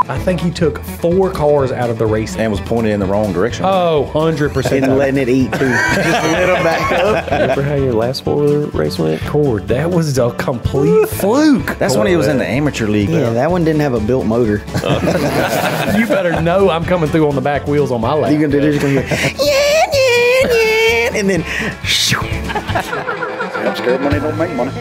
I think he took 4 cars out of the race And was pointed in the wrong direction. Oh, 100%. And letting it eat, too. Just let them back up. Remember how your last 4-wheeler race went? Cord, that was a complete fluke. That's when he was in the amateur league. Yeah, though. that one didn't have a built motor. You better know I'm coming through on the back wheels on my lap. You're going to do this, you're going to hear, yeah, and then, shoo. I'm scared money don't make money.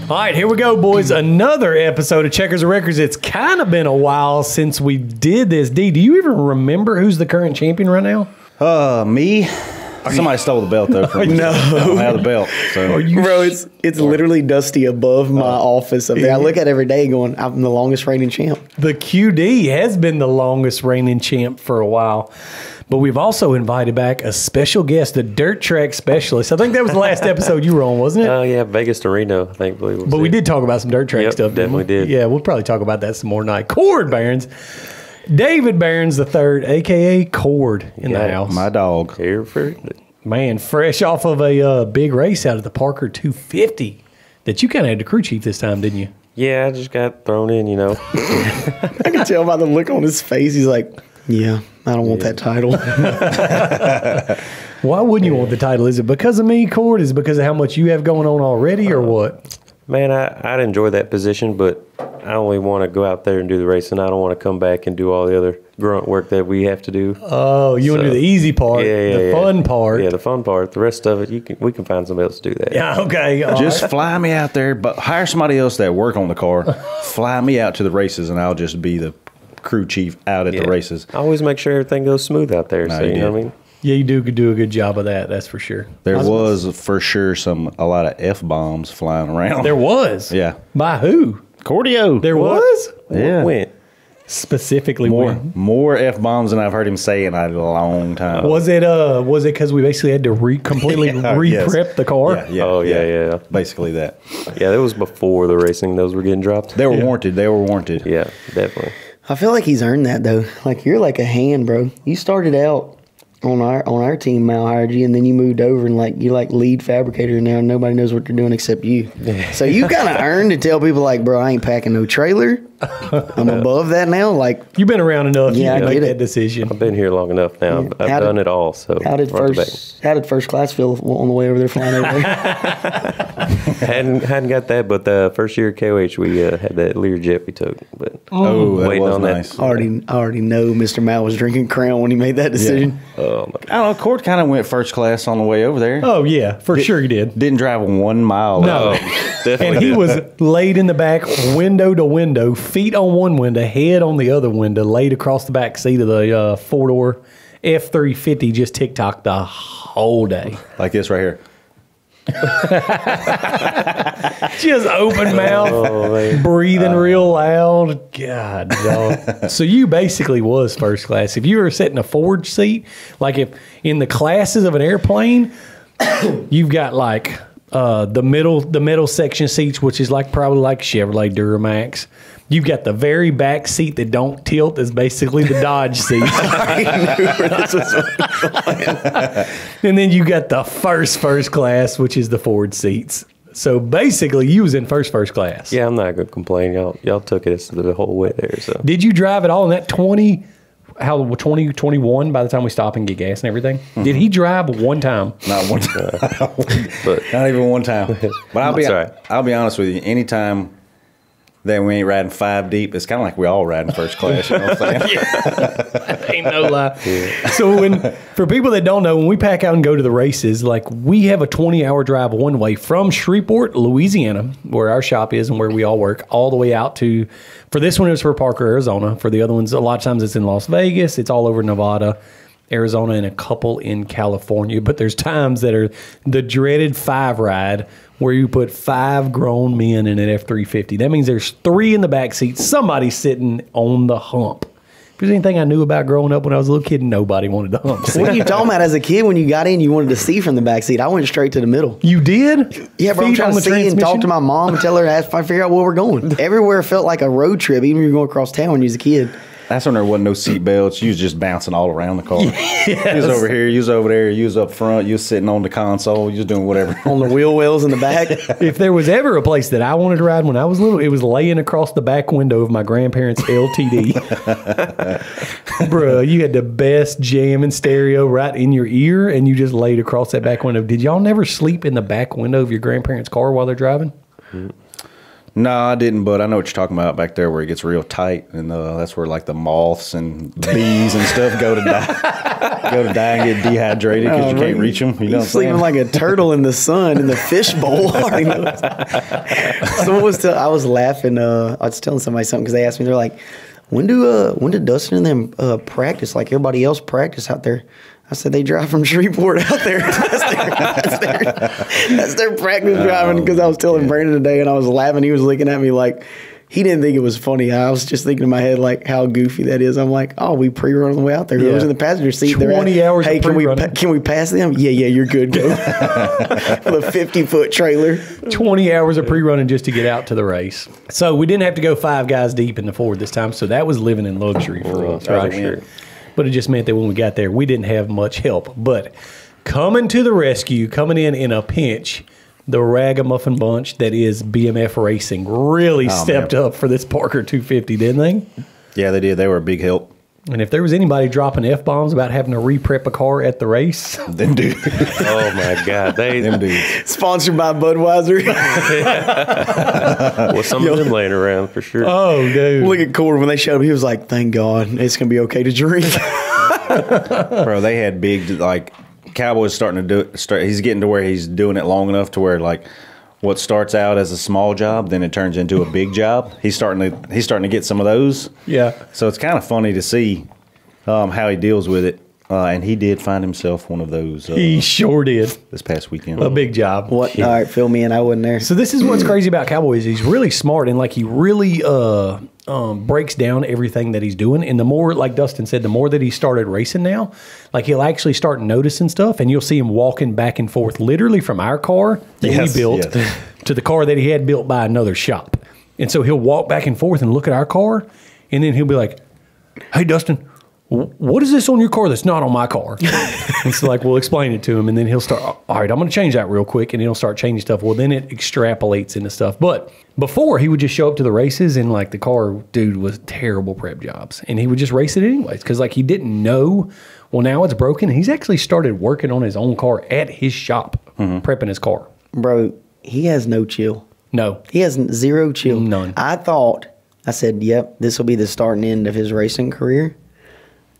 All right, here we go, boys. Another episode of Checkers and Records. It's kind of been a while since we did this. D, do you even remember who's the current champion right now? Me? Somebody stole the belt, though, from me. No. I don't have the belt. So. Bro, it's literally Dusty above my office up there. I look at it every day going, I'm the longest reigning champ. The QD has been the longest reigning champ for a while. But we've also invited back a special guest, the dirt track specialist. I think that was the last episode you were on, wasn't it? Oh, yeah, Vegas to Reno, I think. But we did talk about some dirt track stuff, didn't we? Definitely did. Yeah, we'll probably talk about that some more tonight. Cord Behrens. David Behrens III, a.k.a. Cord in the house. My dog. Here for Man, fresh off of a big race out of the Parker 250 that you kind of had the crew chief this time, didn't you? Yeah, I just got thrown in, you know. I can tell by the look on his face. He's like, yeah, I don't want that title. Why wouldn't you want the title? Is it because of me, Cord? Is it because of how much you have going on already, or what? Man, I'd enjoy that position, but I only want to go out there and do the racing. I don't want to come back and do all the other grunt work that we have to do. Oh, you want to do the easy part, the fun part. Yeah, the fun part. The rest of it, we can find somebody else to do that. Yeah, okay. Just fly me out there, but hire somebody else that work on the car. Fly me out to the races, and I'll just be the crew chief out at the races. I always make sure everything goes smooth out there. No, So, you know what I mean? Yeah, you do a good job of that. That's for sure. There was for sure a lot of F-bombs flying around. There was. Yeah. By who? Cardio. There was? Yeah. When? Specifically More F-bombs than I've heard him say in a long time. Was it because we basically had to completely re-prep the car? Yeah. Oh, yeah. Basically that. Yeah, that was before the racing. Those were getting dropped. They were warranted. Yeah, definitely. I feel like he's earned that, though. Like, you're like a hand, bro. You started out on our team, Mal hired you, and then you moved over and you're lead fabricator now. Nobody knows what they're doing except you. So you kind of earned to tell people bro, I ain't packing no trailer. I'm above that now. You've been around enough. Yeah, you can I make get that it. decision. I've been here long enough now. I've done it all. So how did first class feel on the way over there flying over there? hadn't got that, but the first year at KOH we had that Learjet we took. But that was on nice. I already know Mr. Mal was drinking Crown when he made that decision. Oh my I don't know. Cord kind of went first class on the way over there. Oh, yeah, for sure he did. Didn't drive 1 mile. No. definitely. And he was laid in the back, window to window, feet on one window, head on the other window, laid across the back seat of the four-door F-350, just TikTok the whole day. Like this right here. Just open mouth, breathing real loud. God, dog. So you basically was first class. If you were sitting in a forward seat, like if in the classes of an airplane, you've got the middle section seats, which is probably like Chevrolet Duramax. You've got the very back seat that don't tilt is basically the Dodge seat. And then you got the first class, which is the Ford seats. So basically, you was in first class. Yeah, I'm not gonna complain. Y'all took it the whole way there. So Did you drive it all in that 2021 by the time we stop and get gas and everything? Mm-hmm. Did he drive one time? Not one time. but Not even one time. But I'll be honest with you. Anytime that we ain't riding 5 deep, it's kind of like we all riding first class. You know what I'm saying? Ain't no lie. Yeah. So for people that don't know, when we pack out and go to the races, we have a 20-hour drive one way from Shreveport, Louisiana, where our shop is and where we all work, all the way out to, for this one it was for Parker, Arizona. For the other ones, a lot of times it's in Las Vegas. It's all over Nevada, Arizona, and a couple in California. But there's times that are the dreaded 5 ride where you put 5 grown men in an F-350. That means there's 3 in the back seat, somebody sitting on the hump. If there's anything I knew about growing up when I was a little kid, nobody wanted the hump seat. What are you talking about? As a kid, when you got in, you wanted to see from the back seat. I went straight to the middle. You did? Yeah, bro. I'm trying to see and talk to my mom and tell her to figure out where we're going. Everywhere felt like a road trip, even when you're going across town when you was a kid. That's when there wasn't no seat belts. You was just bouncing all around the car. Yes. You was over here, you was over there, you was up front, you was sitting on the console, you was doing whatever. On the wheel wells in the back. If there was ever a place that I wanted to ride when I was little, it was laying across the back window of my grandparents' LTD. Bruh, you had the best jam and stereo right in your ear, and you just laid across that back window. Did y'all never sleep in the back window of your grandparents' car while they're driving? No, I didn't, but I know what you're talking about back there where it gets real tight, and that's where like the moths and bees and stuff go to die and get dehydrated because you can't reach them. You know what I'm sleeping saying? like a turtle in the sun in the fish bowl. Someone was I was laughing. I was telling somebody something because they asked me, they're like, when do Dustin and them practice like everybody else practice out there? I said, they drive from Shreveport out there. That's their practice driving, because I was telling Brandon today, and I was laughing. He was looking at me like, he didn't think it was funny. I was just thinking in my head, like, how goofy that is. I'm like, oh, we pre-run on the way out there. Whoever's in the passenger seat, 20 hours hey, of can we pass them? Yeah, you're good. Go. For the 50-foot trailer. 20 hours of pre-running just to get out to the race. So we didn't have to go 5 guys deep in the Ford this time, so that was living in luxury for us, right? Sure. But it just meant that when we got there, we didn't have much help. But coming to the rescue, coming in a pinch, the ragamuffin bunch that is BMF Racing really stepped up for this Parker 250, didn't they? Yeah, they did. They were a big help. And if there was anybody dropping F-bombs about having to re-prep a car at the race, them dudes. Oh, my God. Them dudes. Sponsored by Budweiser. Well, some of them laying around for sure. oh, dude. Look at Cord when they showed up. He was like, thank God, it's going to be okay to drink. Bro, they had big, like, Cowboys starting to do it. He's getting to where he's doing it long enough to where, like, what starts out as a small job, then it turns into a big job. He's starting to get some of those. Yeah. So it's kind of funny to see how he deals with it. And he did find himself one of those. He sure did. This past weekend. A big job. What? All right, fill me in. I wasn't there. So this is what's crazy about Cowboys. He's really smart, and like he really breaks down everything that he's doing. And the more, like Dustin said, the more that he started racing now, like he'll actually start noticing stuff, and you'll see him walking back and forth, literally from our car that we built to the car that he had built by another shop. And so he'll walk back and forth and look at our car, and then he'll be like, "Hey, Dustin, what is this on your car that's not on my car?" And so like, we'll explain it to him, and then he'll start, all right, I'm going to change that real quick, and he'll start changing stuff. Well, then it extrapolates into stuff. But before, he would just show up to the races, and like the car, dude, was terrible prep jobs, and he would just race it anyways, because like he didn't know, well, now it's broken. He's actually started working on his own car at his shop, prepping his car. Bro, he has no chill. No. He has zero chill. None. I said, yep, this will be the start and end of his racing career.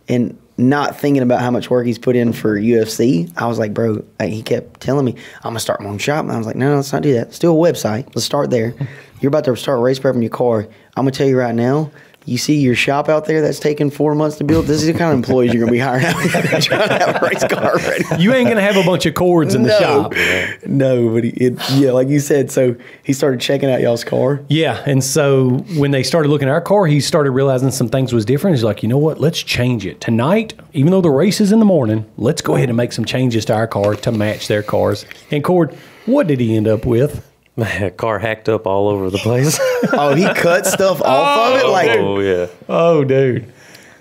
And not thinking about how much work he's put in for UFC, I was like, bro, he kept telling me, I'm going to start my own shop. And I was like, no, let's not do that. Let's do a website. Let's start there. You're about to start race prepping your car. I'm going to tell you right now, you see your shop out there that's taking 4 months to build? This is the kind of employees you're going to be hiring out here trying to have a race car ready. You ain't going to have a bunch of cords in the shop. No, but like you said, so he started checking out y'all's car. Yeah, and so when they started looking at our car, he started realizing some things was different. He's like, you know what, let's change it. Tonight, even though the race is in the morning, let's go ahead and make some changes to our car to match their cars. And Cord, what did he end up with? Car hacked up all over the place. Oh, he cut stuff off of it? Like, oh, yeah. Oh, dude.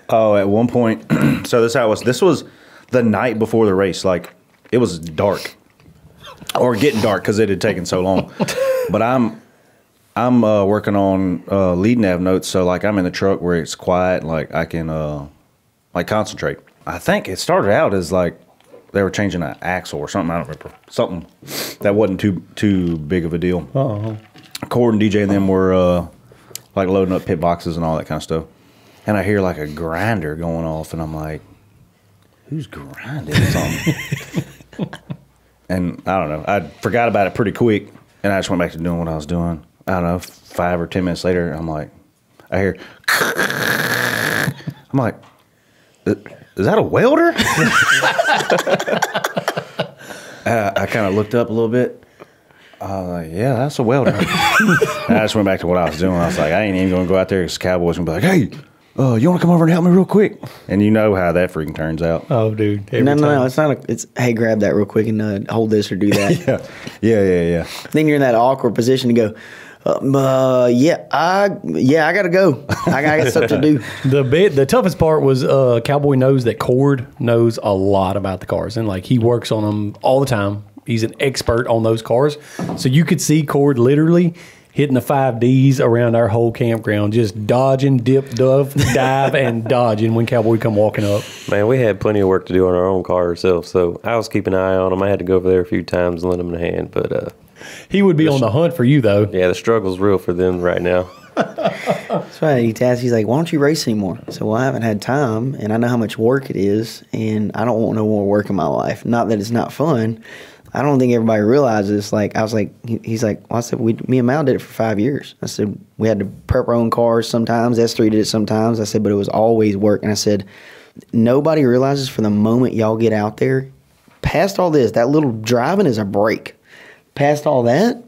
Oh, at one point, so this how it was. This was the night before the race. Like, it was dark, or getting dark because it had taken so long. But I'm working on lead nav notes, so like I'm in the truck where it's quiet, like I can like concentrate. I think it started out as like they were changing an axle or something. I don't remember, something that wasn't too big of a deal. Cord and DJ and them were like loading up pit boxes and all that kind of stuff. And I hear like a grinder going off, and I'm like, who's grinding something? And I don't know. I forgot about it pretty quick, and I just went back to doing what I was doing. I don't know, 5 or 10 minutes later, I'm like, I hear, I'm like, is that a welder? I kind of looked up a little bit. I was like, yeah, that's a welder. And I just went back to what I was doing. I was like, I ain't even going to go out there because Cowboys going to be like, hey, you want to come over and help me real quick? And you know how that freaking turns out. Oh, dude. No, it's not. It's, hey, grab that real quick and hold this or do that. Yeah. Then you're in that awkward position to go, Yeah, I gotta go. I got stuff to do. The toughest part was Cowboy knows that Cord knows a lot about the cars, and like he works on them all the time. He's an expert on those cars, so you could see Cord literally hitting the 5Ds around our whole campground, just dodging, dive, and dodging when Cowboy come walking up. Man, we had plenty of work to do on our own car ourselves, so I was keeping an eye on him. I had to go over there a few times and lend him a hand, but he would be on the hunt for you, though. yeah, the struggle's real for them right now. That's right. He tasked. He's like, "Why don't you race anymore?" So, well, I haven't had time, and I know how much work it is, and I don't want no more work in my life. Not that it's not fun. I don't think everybody realizes. Like, I was like, he's like, well, I said, me and Mal did it for 5 years. I said, we had to prep our own cars sometimes. S3 did it sometimes. I said, but it was always work. And I said, nobody realizes for the moment y'all get out there, past all this, that little driving is a break. Past all that,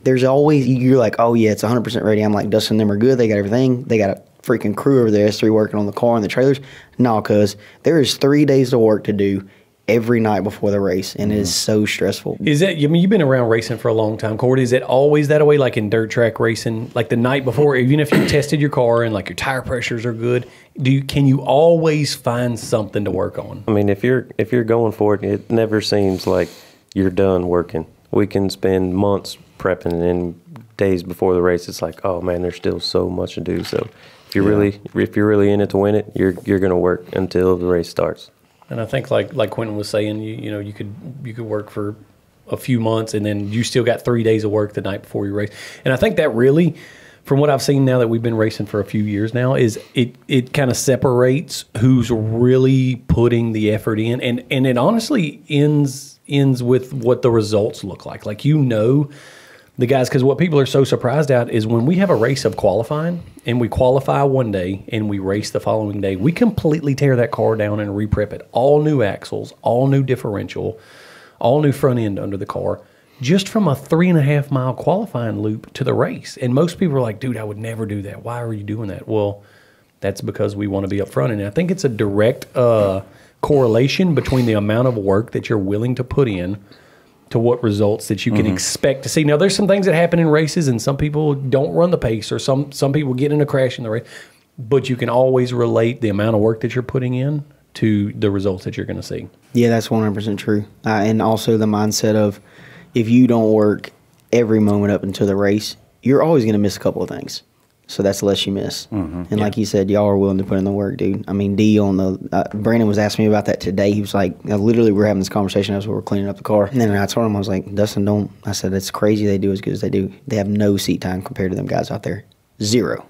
there's always, you're like, oh yeah, it's 100% ready. I'm like, Dustin and them are good. They got everything. They got a freaking crew over there, S3 working on the car and the trailers. No, cuz there is 3 days of work to do every night before the race, and it is so stressful. Is that, I mean, you've been around racing for a long time, Cord. Is it always that way, like in dirt track racing, like the night before, even if you tested your car and like your tire pressures are good, can you always find something to work on? I mean, if you're going for it, it never seems like you're done working. We can spend months prepping, and days before the race, it's like, oh man, there's still so much to do. So if you're really in it to win it, you're going to work until the race starts. And I think like Quinton was saying, you could work for a few months, and then you still got 3 days of work the night before you race. And I think that really, from what I've seen now that we've been racing for a few years now, is it kind of separates who's really putting the effort in, and it honestly ends with what the results look like. Like, the guys, because what people are so surprised at is when we have a race of qualifying and we qualify one day and we race the following day, we completely tear that car down and re-prep it. All new axles, all new differential, all new front end under the car, just from a 3.5 mile qualifying loop to the race. And most people are like, dude, I would never do that. Why are you doing that? Well, that's because we want to be up front. And I think it's a direct correlation between the amount of work that you're willing to put in to what results that you can expect to see. Now, there's some things that happen in races, and some people don't run the pace, or some people get in a crash in the race, but you can always relate the amount of work that you're putting in to the results that you're going to see. Yeah, that's 100% true. And also the mindset of, if you don't work every moment up until the race, you're always going to miss a couple of things. So that's the less you miss. And like you said, y'all are willing to put in the work, dude. I mean, D on the Brandon was asking me about that today. He was like, literally, we're having this conversation as we were cleaning up the car. And then I told him, I was like, Dustin, I said, it's crazy they do as good as they do. They have no seat time compared to them guys out there. 0.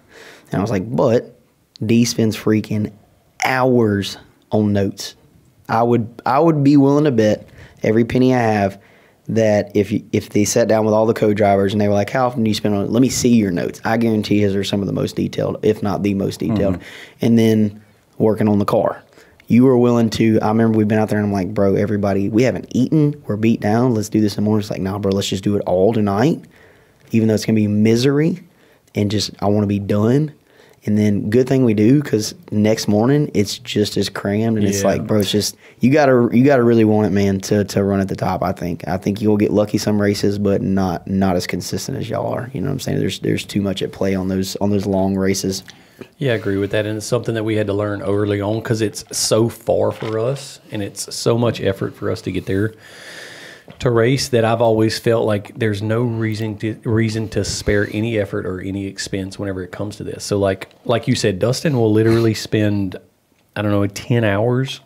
And I was like, but D spends freaking hours on notes. I would be willing to bet every penny I have that if they sat down with all the co-drivers and they were like, how often do you spend on it? Let me see your notes. I guarantee his are some of the most detailed, if not the most detailed. And then working on the car. You were willing to, I remember we've been out there and I'm like, bro, everybody, we haven't eaten. We're beat down. Let's do this in the morning. It's like, nah, bro, let's just do it all tonight. Even though it's going to be misery and just, I want to be done. And then good thing we do, because next morning it's just as crammed, and it's like, bro, it's just you gotta really want it, man, to run at the top. I think you'll get lucky some races, but not as consistent as y'all are. You know what I'm saying? There's too much at play on those long races. Yeah, I agree with that, and it's something that we had to learn early on because it's so far for us, and it's so much effort for us to get there to race, that I've always felt like there's no reason to spare any effort or any expense whenever it comes to this. So like you said, Dustin will literally spend, 10 hours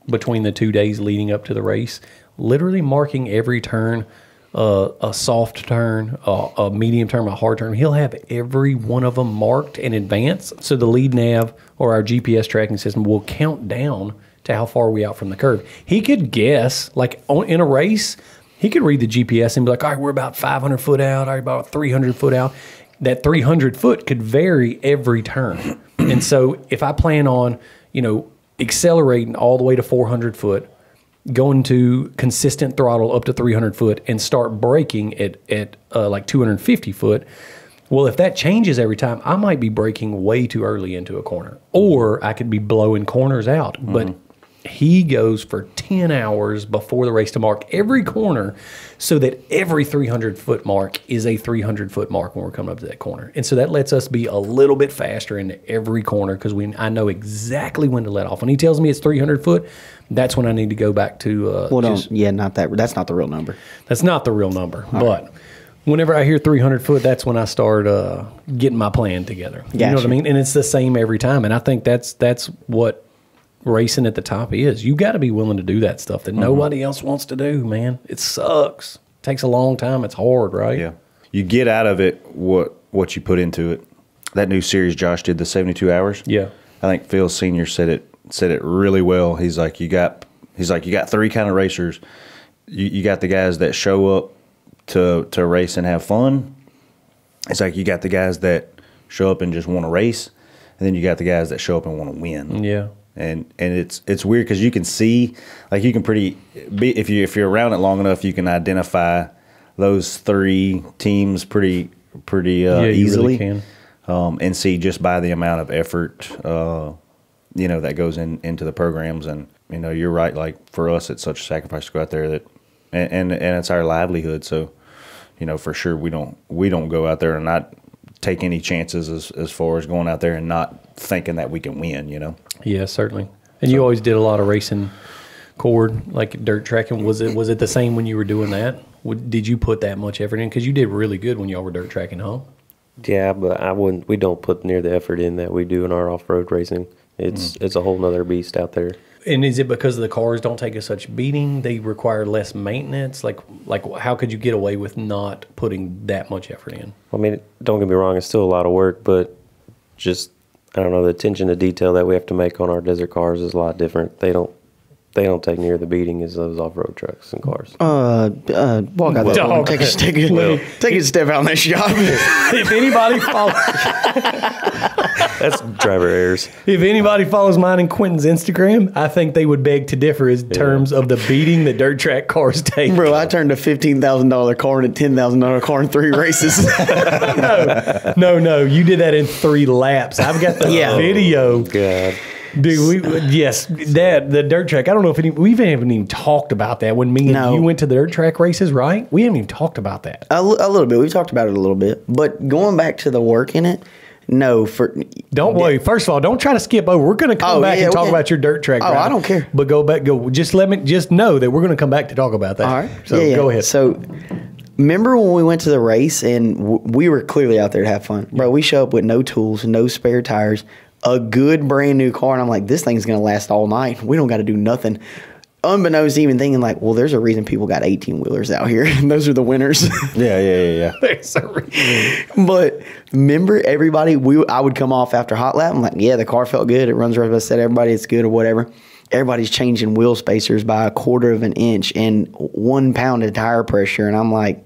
between the 2 days leading up to the race, literally marking every turn, a soft turn, a medium turn, a hard turn. He'll have every one of them marked in advance, so the lead nav or our GPS tracking system will count down to how far are we out from the curve. He could guess, like in a race, he could read the GPS and be like, all right, we're about 500 foot out, all right, about 300 foot out. That 300 foot could vary every turn. And so if I plan on, accelerating all the way to 400 foot, going to consistent throttle up to 300 foot, and start braking at like 250 foot, well, if that changes every time, I might be braking way too early into a corner, or I could be blowing corners out. But he goes for 10 hours before the race to mark every corner so that every 300-foot mark is a 300-foot mark when we're coming up to that corner. And so that lets us be a little bit faster into every corner because I know exactly when to let off. When he tells me it's 300 foot, that's when I need to go back to not that. That's not the real number. That's not the real number. But whenever I hear 300 foot, that's when I start getting my plan together. You know what I mean? And it's the same every time. And I think that's what racing at the top is. You got to be willing to do that stuff that nobody else wants to do, man. It sucks. It takes a long time. It's hard, right? Yeah. You get out of it what you put into it. That new series Josh did, the 72 hours. Yeah. I think Phil Sr. said it really well. He's like, you got three kind of racers. You got the guys that show up to race and have fun. It's like you got the guys that show up and just want to race, and then you got the guys that show up and want to win. Yeah. And it's weird because you can see, like, you can if you're around it long enough, you can identify those three teams pretty easily. Really can. And see just by the amount of effort that goes into the programs. And you're right, like, for us it's such a sacrifice to go out there that and it's our livelihood. So for sure we don't go out there and not take any chances as far as going out there and not thinking that we can win. Yeah, certainly. And you always did a lot of racing cord, like dirt tracking. Was it the same when you were doing that? Did you put that much effort in? Because you did really good when y'all were dirt tracking, huh? Yeah, but we don't put near the effort in that we do in our off-road racing. It's a whole nother beast out there. And is it because the cars don't take as such beating? They require less maintenance? Like how could you get away with not putting that much effort in? I mean, don't get me wrong, it's still a lot of work, but just, I don't know, the attention to detail that we have to make on our desert cars is a lot different. They don't take near the beating as those off-road trucks and cars. Walk out there. Take a step out in that shop. If anybody follows... That's driver errors. If anybody follows mine and Quinton's Instagram, I think they would beg to differ in terms of the beating that dirt track cars take. Bro, I turned a $15,000 car into a $10,000 car in 3 races. No. You did that in 3 laps. I've got the video. God. Dude, the dirt track. I don't know if we haven't even talked about that when me and you went to the dirt track races, right? We haven't even talked about that. A little bit. We've talked about it a little bit. But going back to the work in it, don't worry. First of all, don't try to skip over. We're going to come back and talk about your dirt track. I don't care. But just know that we're going to come back to talk about that. All right. So go ahead. So remember when we went to the race and we were clearly out there to have fun, bro? We show up with no tools, no spare tires, a good brand new car, and I'm like, this thing's gonna last all night. We don't got to do nothing. Unbeknownst to even thinking, like, well, there's a reason people got 18-wheelers out here, and those are the winners. Yeah. There's a reason. But remember, everybody, I would come off after hot lap. I'm like, yeah, the car felt good. It runs right. I said, everybody, it's good or whatever. Everybody's changing wheel spacers by 1/4 of an inch and 1 pound of tire pressure, and I'm like,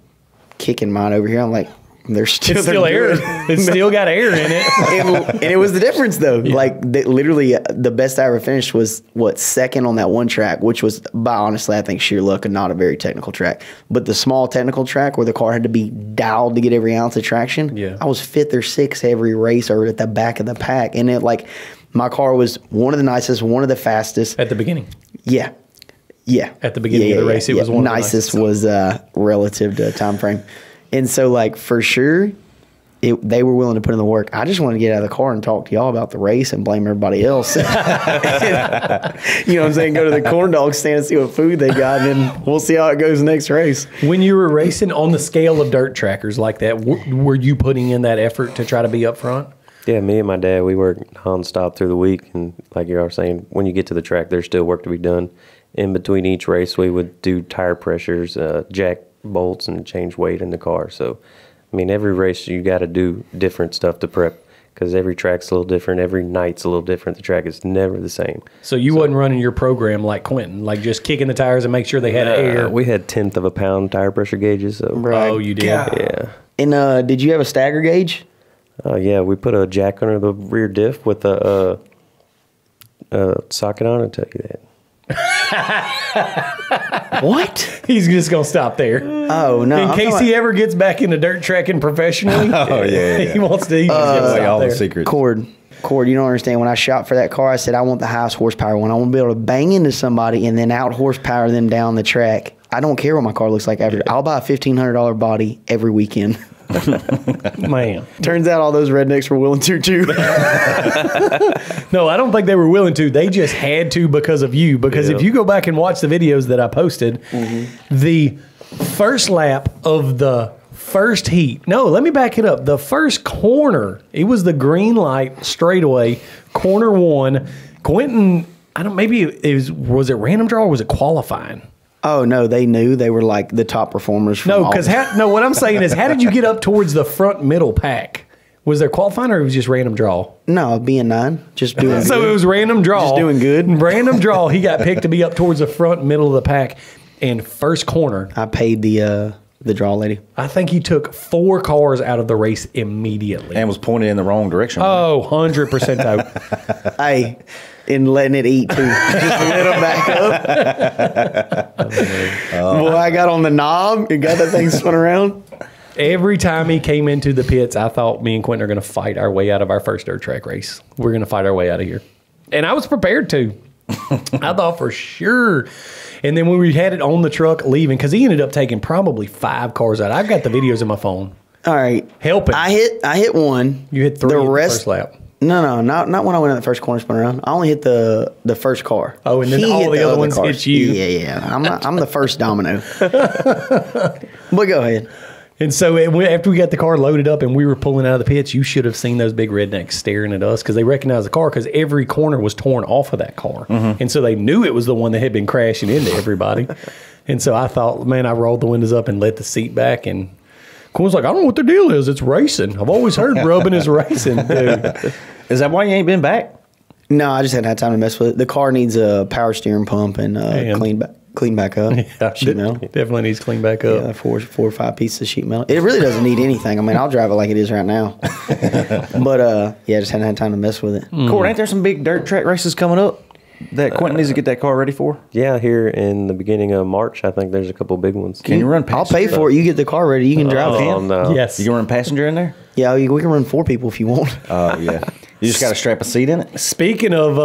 kicking mine over here. I'm like, it's still air. It's still got air in it. and it was the difference, though. Yeah. Like, literally, the best I ever finished was, second on that one track, which was, honestly, I think sheer luck and not a very technical track. But the small technical track where the car had to be dialed to get every ounce of traction, I was 5th or 6th every race or at the back of the pack. And my car was one of the nicest, one of the fastest. At the beginning? Yeah. At the beginning of the race, it was one of the nicest. Was relative to time frame. And so, for sure, they were willing to put in the work. I just wanted to get out of the car and talk to y'all about the race and blame everybody else. You know what I'm saying? Go to the corn dog stand and see what food they got, and then we'll see how it goes next race. When you were racing on the scale of dirt trackers like that, were you putting in that effort to try to be up front? Yeah, me and my dad, we work nonstop through the week. And like you are saying, when you get to the track, there's still work to be done. In between each race, we would do tire pressures, jack bolts, and change weight in the car. So, I mean, every race you got to do different stuff to prep because every track's a little different. Every night's a little different. The track is never the same. So you wasn't running your program like Quinton, like just kicking the tires and make sure they had air? We had 1/10 of a pound tire pressure gauges. So. Right. Oh, you did? Yeah. And did you have a stagger gauge? Yeah, we put a jack under the rear diff with a socket on it. I'll tell you that. What? He's just gonna stop there. Oh no! In case he ever gets back into dirt tracking professionally. Oh yeah. He wants to. He give away all there. the secrets. Cord. Cord, you don't understand. When I shot for that car, I said I want the highest horsepower one. I want to be able to bang into somebody and then out horsepower them down the track. I don't care what my car looks like after. I'll buy a $1,500 body every weekend. Man. Turns out all those rednecks were willing to too. No, I don't think they were willing to. They just had to because of you. Because if you go back and watch the videos that I posted, the first lap of the first heat. No, let me back it up. The first corner, it was the green light straightaway, corner one. Quinton, I don't. Maybe was it random draw or was it qualifying? Oh no, they knew they were like the top performers. From No, because what I'm saying is, how did you get up towards the front middle pack? Was there qualifying or it was just random draw? No, being 9, just doing. So good. it was random draw, Just doing good. Random draw. He got picked to be up towards the front middle of the pack, and first corner. I paid the draw lady. I think he took 4 cars out of the race immediately. And was pointed in the wrong direction. Oh, 100% out. Hey, and letting it eat too. Just lit them back up. Boy, I got on the knob and got that thing spun around. Every time he came into the pits, I thought me and Quinton are going to fight our way out of our first dirt track race. We're going to fight our way out of here. And I was prepared to. I thought for sure. And then when we had it on the truck leaving, because he ended up taking probably 5 cars out. I've got the videos in my phone. All right. Helping. I hit one. You hit 3 the in rest, the first lap. No, not when I went in the first corner spun around. I only hit the first car. Oh, and then He all hit the other ones cars. hit you. Yeah. I'm the first domino. But go ahead. And so after we got the car loaded up and we were pulling out of the pits, you should have seen those big rednecks staring at us because they recognized the car because every corner was torn off of that car. And so they knew it was the one that had been crashing into everybody. And so I thought, man, I rolled the windows up and let the seat back. And Quinton's like, I don't know what the deal is. It's racing. I've always heard rubbing is racing, dude. Is that why you ain't been back? No, I just hadn't had time to mess with it. The car needs a power steering pump and clean back up. Yeah, sheet metal. Definitely needs clean back up. Yeah, 4 or 5 pieces of sheet metal. It really doesn't need anything. I mean, I'll drive it like it is right now. But yeah, I just hadn't had time to mess with it. Cord, ain't there some big dirt track races coming up that Quinton needs to get that car ready for? Yeah, here in the beginning of March, I think there's a couple big ones. Can you run I'll passenger? pay for it. You get the car ready. You can drive it. Oh, no. Yes. You can run passenger in there? Yeah, we can run 4 people if you want. Oh, yeah. You just got to strap a seat in it? Speaking of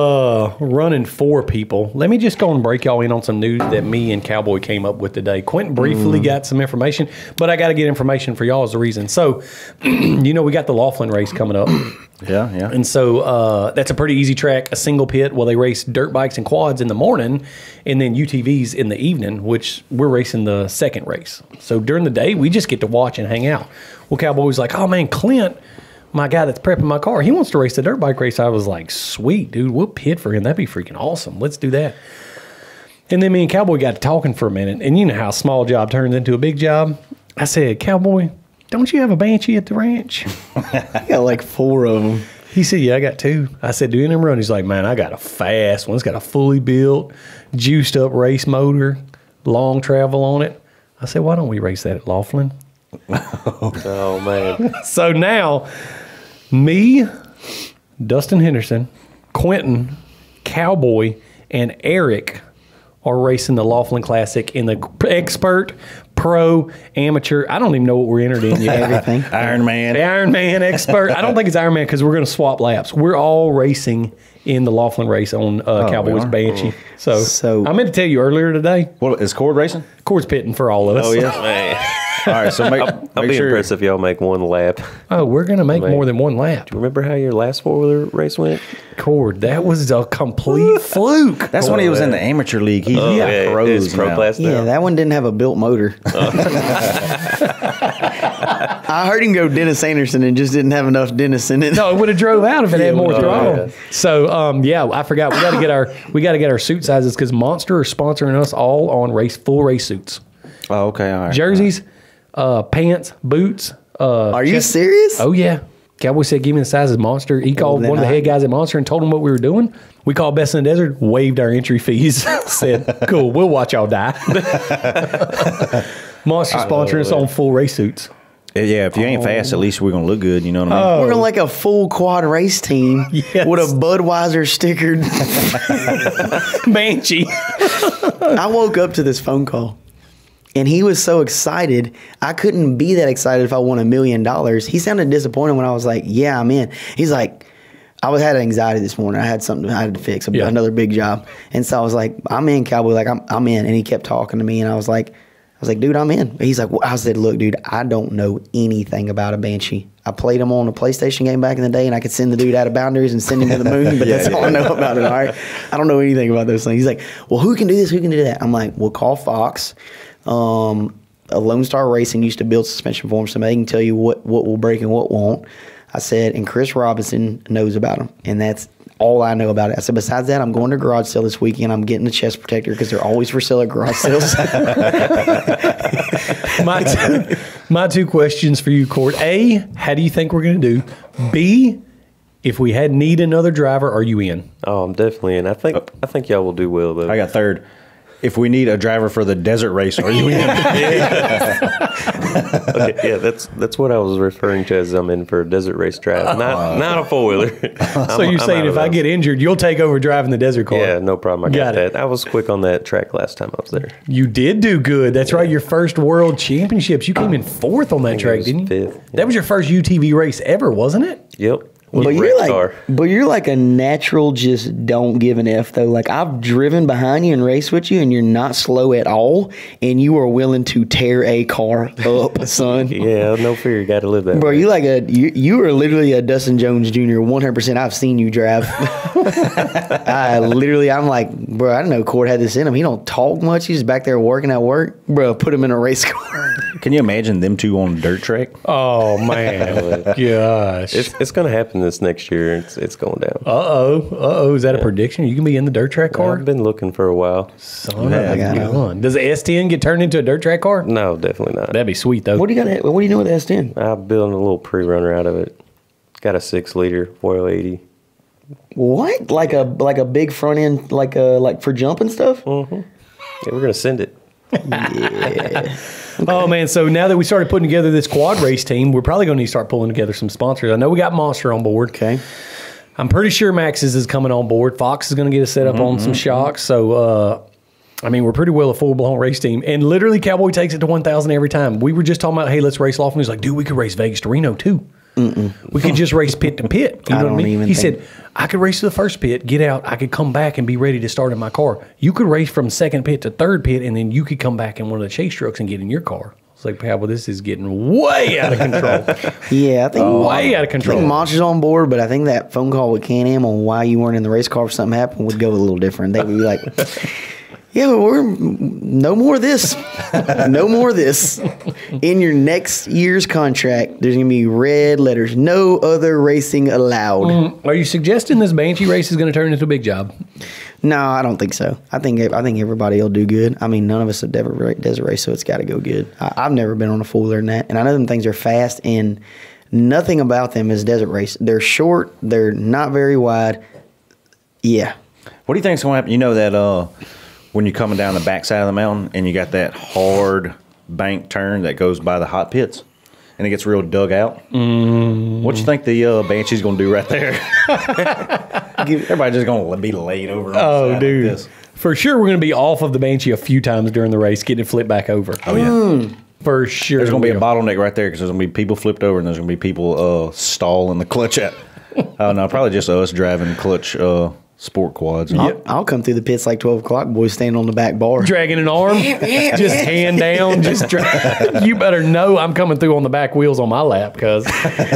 running 4 people, let me just go and break y'all in on some news that me and Cowboy came up with today. Quinton briefly got some information, but I got to get information for y'all as the reason. So, we got the Laughlin race coming up. Yeah. And so that's a pretty easy track, a single pit. Well, they race dirt bikes and quads in the morning and then UTVs in the evening, which we're racing the second race. So during the day, we just get to watch and hang out. Well, Cowboy was like, oh, man, Clint, my guy that's prepping my car, he wants to race the dirt bike race. I was like, sweet, dude, we'll pit for him. That'd be freaking awesome. Let's do that. And then me and Cowboy got to talking for a minute. And you know how a small job turns into a big job. I said, Cowboy, don't you have a Banshee at the ranch? I got like 4 of them. He said, yeah, I got 2. I said, do any of them run? He's like, man, I got a fast one. It's got a fully built, juiced up race motor, long travel on it. I said, why don't we race that at Laughlin? Oh, man. So now, me, Dustin Henderson, Quinton, Cowboy, and Eric are racing the Laughlin Classic in the expert, pro, amateur. I don't even know what we're entered in yet. Everything. Iron Man. The Iron Man expert. I don't think it's Iron Man because we're going to swap laps. We're all racing in the Laughlin race on Cowboys we are? Banshee. So I meant to tell you earlier today, What is Cord racing? Cord's pitting for all of us. Oh, yeah. Man. All right, so I'll be impressed if y'all make one lap. Oh, we're going to make more than one lap. Remember how your last 4-wheeler race went? Cord, that was a complete fluke. That's when he was in the amateur league. He's pros it's pro now. class now. Yeah, that one didn't have a built motor. I heard him go Dennis Anderson and just didn't have enough Dennis in it. No, it would have drove out if it had more would've throttle. drove. So yeah, I forgot. We got to get our suit sizes because Monster is sponsoring us all on full race suits, Oh, okay, all right. jerseys, pants, boots. Are you serious? Oh yeah. Cowboy said, "Give me the sizes, Monster." He called then one of the head guys at Monster and told him what we were doing. We called Best in the Desert, waived our entry fees, said, "Cool, we'll watch y'all die." Monster sponsoring us on full race suits. Yeah, if you ain't fast, at least we're going to look good. You know what I mean? We're like a full quad race team Yes. with a Budweiser stickered. Banshee. I woke up to this phone call. And he was so excited. I couldn't be that excited if I won $1 million. He sounded disappointed when I was like, yeah, I'm in. He's like, had anxiety this morning. I had something I had to fix, Yeah. another big job. And so I was like, I'm in, Cowboy. Like, I'm in. And he kept talking to me. And I was like, dude, I'm in. He's like, well, I said, look, dude, I don't know anything about a Banshee. I played him on a PlayStation game back in the day, and I could send the dude out of boundaries and send him to the moon, but that's all I know about it, all right? I don't know anything about those things. He's like, well, who can do this? Who can do that? I'm like, well, call Fox. Lone Star Racing used to build suspension for him, so they can tell you what will break and what won't. I said, and Chris Robinson knows about them, and that's all I know about it. I said, besides that, I'm going to garage sale this weekend. I'm getting a chest protector because they're always for sale at garage sales. My two questions for you, Court. A, how do you think we're going to do? B, if we need another driver, are you in? Oh, I'm definitely in. I think y'all will do well though. I got third. If we need a driver for the desert race, are you in? Okay, yeah, that's what I was referring to as I'm in for a desert race drive, not a four wheeler. So you're saying if I get injured, you'll take over driving the desert car? Yeah, no problem. I got it. that. I was quick on that track last time I was there. You did do good. That's right. Your first world championships, you came in fourth on that track, didn't you? Fifth. Yeah. That was your first UTV race ever, wasn't it? Yep. But you're like a natural just don't give an F though. Like I've driven behind you and raced with you and you're not slow at all and you are willing to tear a car up, son. Yeah, no fear. You got to live that Bro, way. you are literally a Dustin Jones Jr. 100%. I've seen you drive. I'm like, bro, I didn't know Cord had this in him. He don't talk much. He's just back there working at work. Bro, put him in a race car. Can you imagine them two on a dirt track? Oh, man. Gosh. It's going to happen this next year. It's going down. Uh-oh. Is that a prediction? You can be in the dirt track car? I've been looking for a while. Son of a gun. Does the S10 get turned into a dirt track car? No, definitely not. That'd be sweet, though. What do you know with the S10? I'm building a little pre-runner out of it. Got a 6-liter 480. What? Like a big front end, like for jumping stuff? Mm-hmm. Yeah, we're gonna send it. Yeah. Oh, man. So now that we started putting together this quad race team, we're probably going to need to start pulling together some sponsors. I know we got Monster on board. Okay. I'm pretty sure Max's is coming on board. Fox is going to get us set up on some shocks. So, we're pretty well a full-blown race team. And literally, Cowboy takes it to 1,000 every time. We were just talking about, hey, let's race Laughlin. He's like, dude, we could race Vegas to Reno, too. We could just race pit to pit. You know what I mean? He said, I could race to the first pit, get out, I could come back and be ready to start in my car. You could race from second pit to third pit, and then you could come back in one of the chase trucks and get in your car. It's like, Pal, this is getting way out of control. Yeah, I think way out of control. I think Monster's on board, but I think that phone call with Can-Am on why you weren't in the race car if something happened would go a little different. They would be like, yeah, but we're no more of this. No more of this. In your next year's contract, there's going to be red letters. No other racing allowed. Are you suggesting this Banshee race is going to turn into a big job? No, I don't think so. I think everybody will do good. I mean, none of us have ever desert race, so it's got to go good. I've never been on a fuller than that, and I know them things are fast, and nothing about them is desert race. They're short. They're not very wide. Yeah. What do you think's going to happen? You know that when you're coming down the backside of the mountain and you got that hard bank turn that goes by the hot pits and it gets real dug out. What you think the Banshee's going to do right there? Everybody's just going to be laid over on the side dude. like this. For sure, we're going to be off of the Banshee a few times during the race, getting it flipped back over. Oh, yeah. For sure. There's going to be a bottleneck right there because there's going to be people flipped over and there's going to be people stalling the clutch at. Oh, no, probably just us driving clutch sport quads. I'll come through the pits like 12 o'clock, boys standing on the back bar. Dragging an arm, just hand down, you better know I'm coming through on the back wheels on my lap, because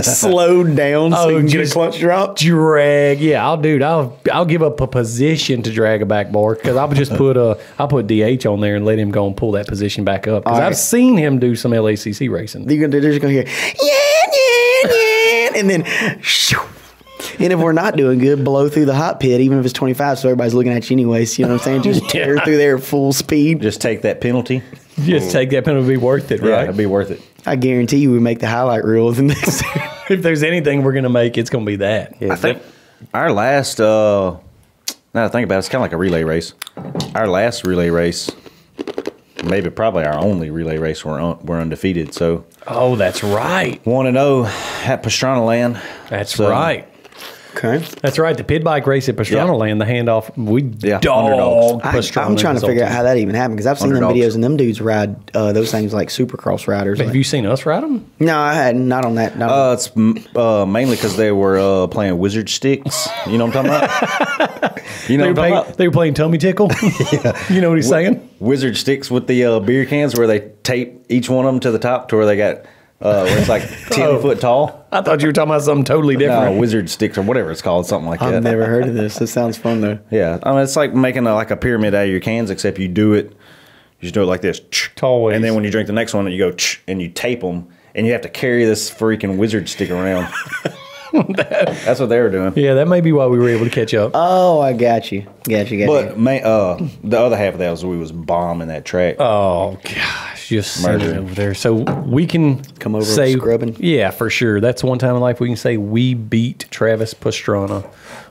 slowed down so you can get a clutch drop. Drag, yeah, I'll give up a position to drag a back bar, because I'll just put DH on there and let him go and pull that position back up, because I've seen him do some LACC racing. They're just gonna hear yeah, and then shoo. And if we're not doing good, blow through the hot pit, even if it's 25, so everybody's looking at you anyways. You know what I'm saying? Just tear through there full speed. Just take that penalty. Just take that penalty, be worth it, right? Yeah, it'd be worth it. I guarantee you we make the highlight reel of the next. If there's anything we're going to make, it's going to be that. Yeah, I think our last, now that I think about it, it's kind of like a relay race. Our last relay race, probably our only relay race, we're undefeated. So, oh, that's right. 1-0 at Pastrana Land. That's right. Okay. That's right. The pit bike race at Pastrana Yeah. Land, the handoff, we underdogs. dogged I'm Pastrana. trying to figure out how that even happened because I've seen them Underdogs. videos and them dudes ride those things like supercross riders. Have Like, you seen us ride them? no, I hadn't. Not on that. Not on, It's mainly because they were playing wizard sticks. You know what I'm talking about? You know what I'm talking about? They were playing Tummy Tickle. You know what he's saying? Wizard sticks with the beer cans where they tape each one of them to the top to where they got where it's like 10 foot tall. I thought you were talking about something totally different. No, wizard sticks or whatever it's called, something like that. I've never heard of this. This sounds fun though. Yeah, I mean it's like making like a pyramid out of your cans, except you just do it like this, Always. and then when you drink the next one, you go and you tape them, and you have to carry this freaking wizard stick around. That's what they were doing. Yeah, that may be why we were able to catch up. Oh, I got you. Got you. But the other half of that was we was bombing that track. Oh gosh, just sitting Murder. over there. So we can Come over say scrubbing? Yeah, for sure. That's one time in life we can say we beat Travis Pastrana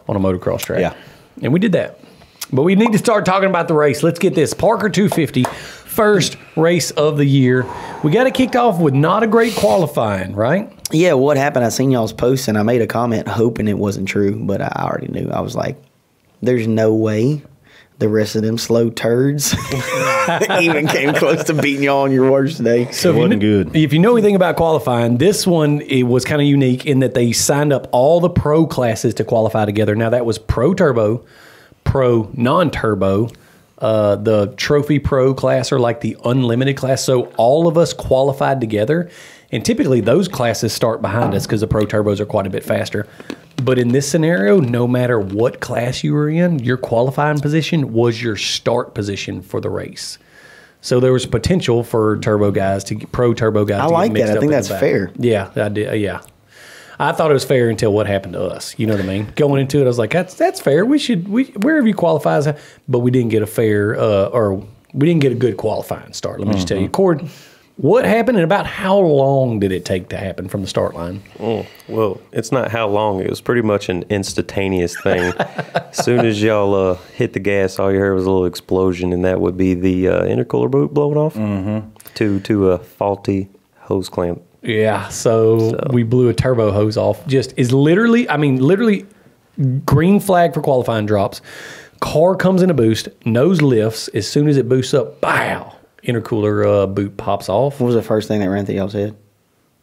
on a motocross track. Yeah. And we did that. But we need to start talking about the race. Let's get this. Parker 250, first race of the year. We got it kicked off with not a great qualifying, right? Yeah, what happened? I seen y'all's post and I made a comment hoping it wasn't true, but I already knew. I was like, there's no way the rest of them slow turds even came close to beating y'all on your worst day. So It wasn't good. If you know anything about qualifying, this one it was kind of unique in that they signed up all the pro classes to qualify together. Now that was pro turbo, pro non-turbo, the trophy pro class or like the unlimited class. So all of us qualified together. And typically those classes start behind us because the pro turbos are quite a bit faster. But in this scenario, no matter what class you were in, your qualifying position was your start position for the race. So there was potential for turbo guys to get pro turbo guys. I to like get mixed that. I up think in that's the back. fair. Yeah, I did. Yeah, I thought it was fair until what happened to us. You know what I mean? Going into it, I was like, that's fair. We wherever you qualify, but we didn't get a fair or we didn't get a good qualifying start. Let me just tell you, Cord. What happened and about how long did it take to happen from the start line? Well, it's not how long. It was pretty much an instantaneous thing. As soon as y'all hit the gas, all you heard was a little explosion, and that would be the intercooler boot blowing off to a faulty hose clamp. Yeah, so we blew a turbo hose off. Just is literally, literally green flag for qualifying drops. Car comes in a boost, nose lifts. As soon as it boosts up, bow, intercooler boot pops off. What was the first thing that ran through y'all's head?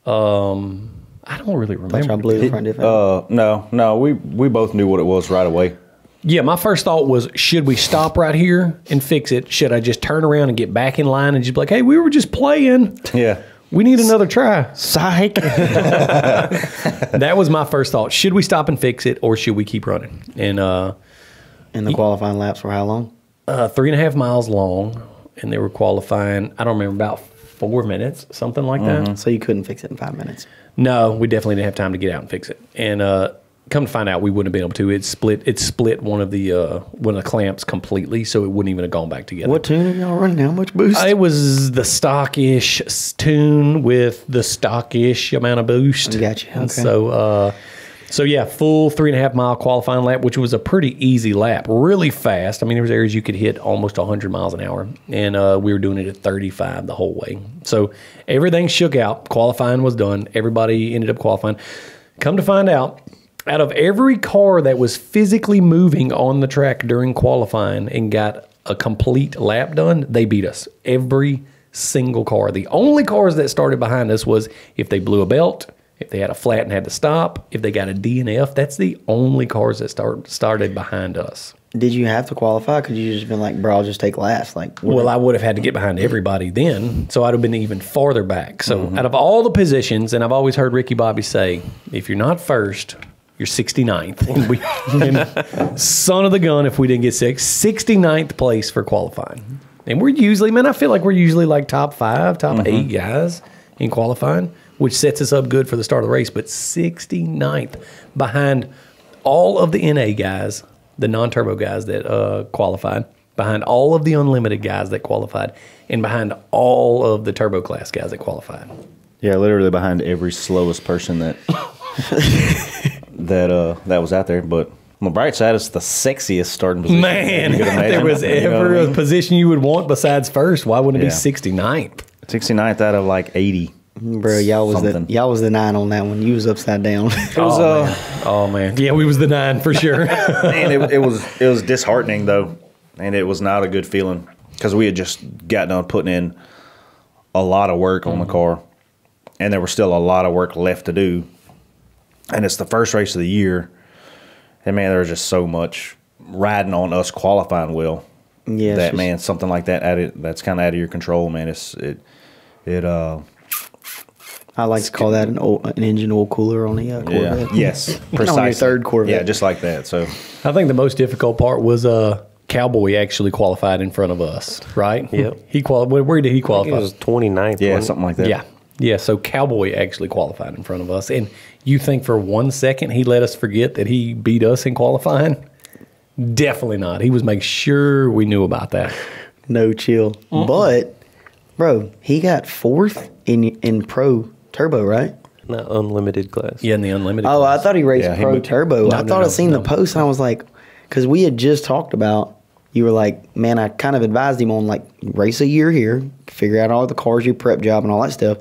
I don't really Thought y'all remember. blew the front diff out. No, we both knew what it was right away. Yeah, my first thought was, should we stop right here and fix it? Should I just turn around and get back in line and just be like, hey, we were just playing. Yeah. We need another try. Psych. That was my first thought. Should we stop and fix it or should we keep running? And And the qualifying laps were how long? 3.5 miles long, and they were qualifying, I don't remember, about 4 minutes, something like that. So you couldn't fix it in 5 minutes. No, we definitely didn't have time to get out and fix it. And come to find out, we wouldn't have been able to. It split one of the clamps completely, so it wouldn't even have gone back together. What tune are y'all running? How much boost? It was the stockish tune with the stockish amount of boost. Gotcha, And okay. so yeah, full 3.5 mile qualifying lap, which was a pretty easy lap, really fast. I mean, there was areas you could hit almost 100 miles an hour, and we were doing it at 35 the whole way. So everything shook out. Qualifying was done. Everybody ended up qualifying. Come to find out, out of every car that was physically moving on the track during qualifying and got a complete lap done, they beat us. Every single car. The only cars that started behind us was if they blew a belt, if they had a flat and had to stop, if they got a DNF. That's the only cars that started behind us. Did you have to qualify? Could you just been like, bro, I'll just take last? Like, Well, I would have had to get behind everybody then, so I'd have been even farther back. So out of all the positions, and I've always heard Ricky Bobby say, if you're not first, you're 69th. And son of the gun if we didn't get 69th place for qualifying. And we're usually, I feel like we're usually like top 5, top 8 guys in qualifying, which sets us up good for the start of the race. But 69th behind all of the NA guys, the non-turbo guys that qualified, behind all of the unlimited guys that qualified, and behind all of the turbo class guys that qualified. Yeah, literally behind every slowest person that that was out there. But on the bright side, it's the sexiest starting position. Man, you could if imagine. there was You know ever what I a mean? position you would want besides first, why wouldn't it Yeah. be 69th? 69th out of like 80. Bro, y'all was the 9 on that one. You was upside down. It was man. Yeah, we was the 9 for sure. man, it was disheartening though, and it was not a good feeling because we had just gotten done putting in a lot of work on the car, and there was still a lot of work left to do, and it's the first race of the year, and man, there was just so much riding on us qualifying well. Yeah, that man, something like that that's kind of out of your control, man. I like to call that an engine oil cooler on the Corvette. Yeah. Yes, precisely. On your third Corvette. Yeah, just like that. So I think the most difficult part was Cowboy actually qualified in front of us, right? Yep. He qualified. Where did he I think qualify? it was 29th. yeah, wasn't it? something like that. Yeah. Yeah, so Cowboy actually qualified in front of us. And you think for 1 second he let us forget that he beat us in qualifying? Definitely not. He was making sure we knew about that. No chill. But, bro, he got 4th in Pro Turbo, right? Not unlimited class. Yeah, in the unlimited. Oh, I class. thought he raced Yeah, Pro Turbo. I thought I seen the no. post, and I was like, because we had just talked about, you were like, man, I kind of advised him on, like, race a year here, figure out all the cars, your prep job, and all that stuff,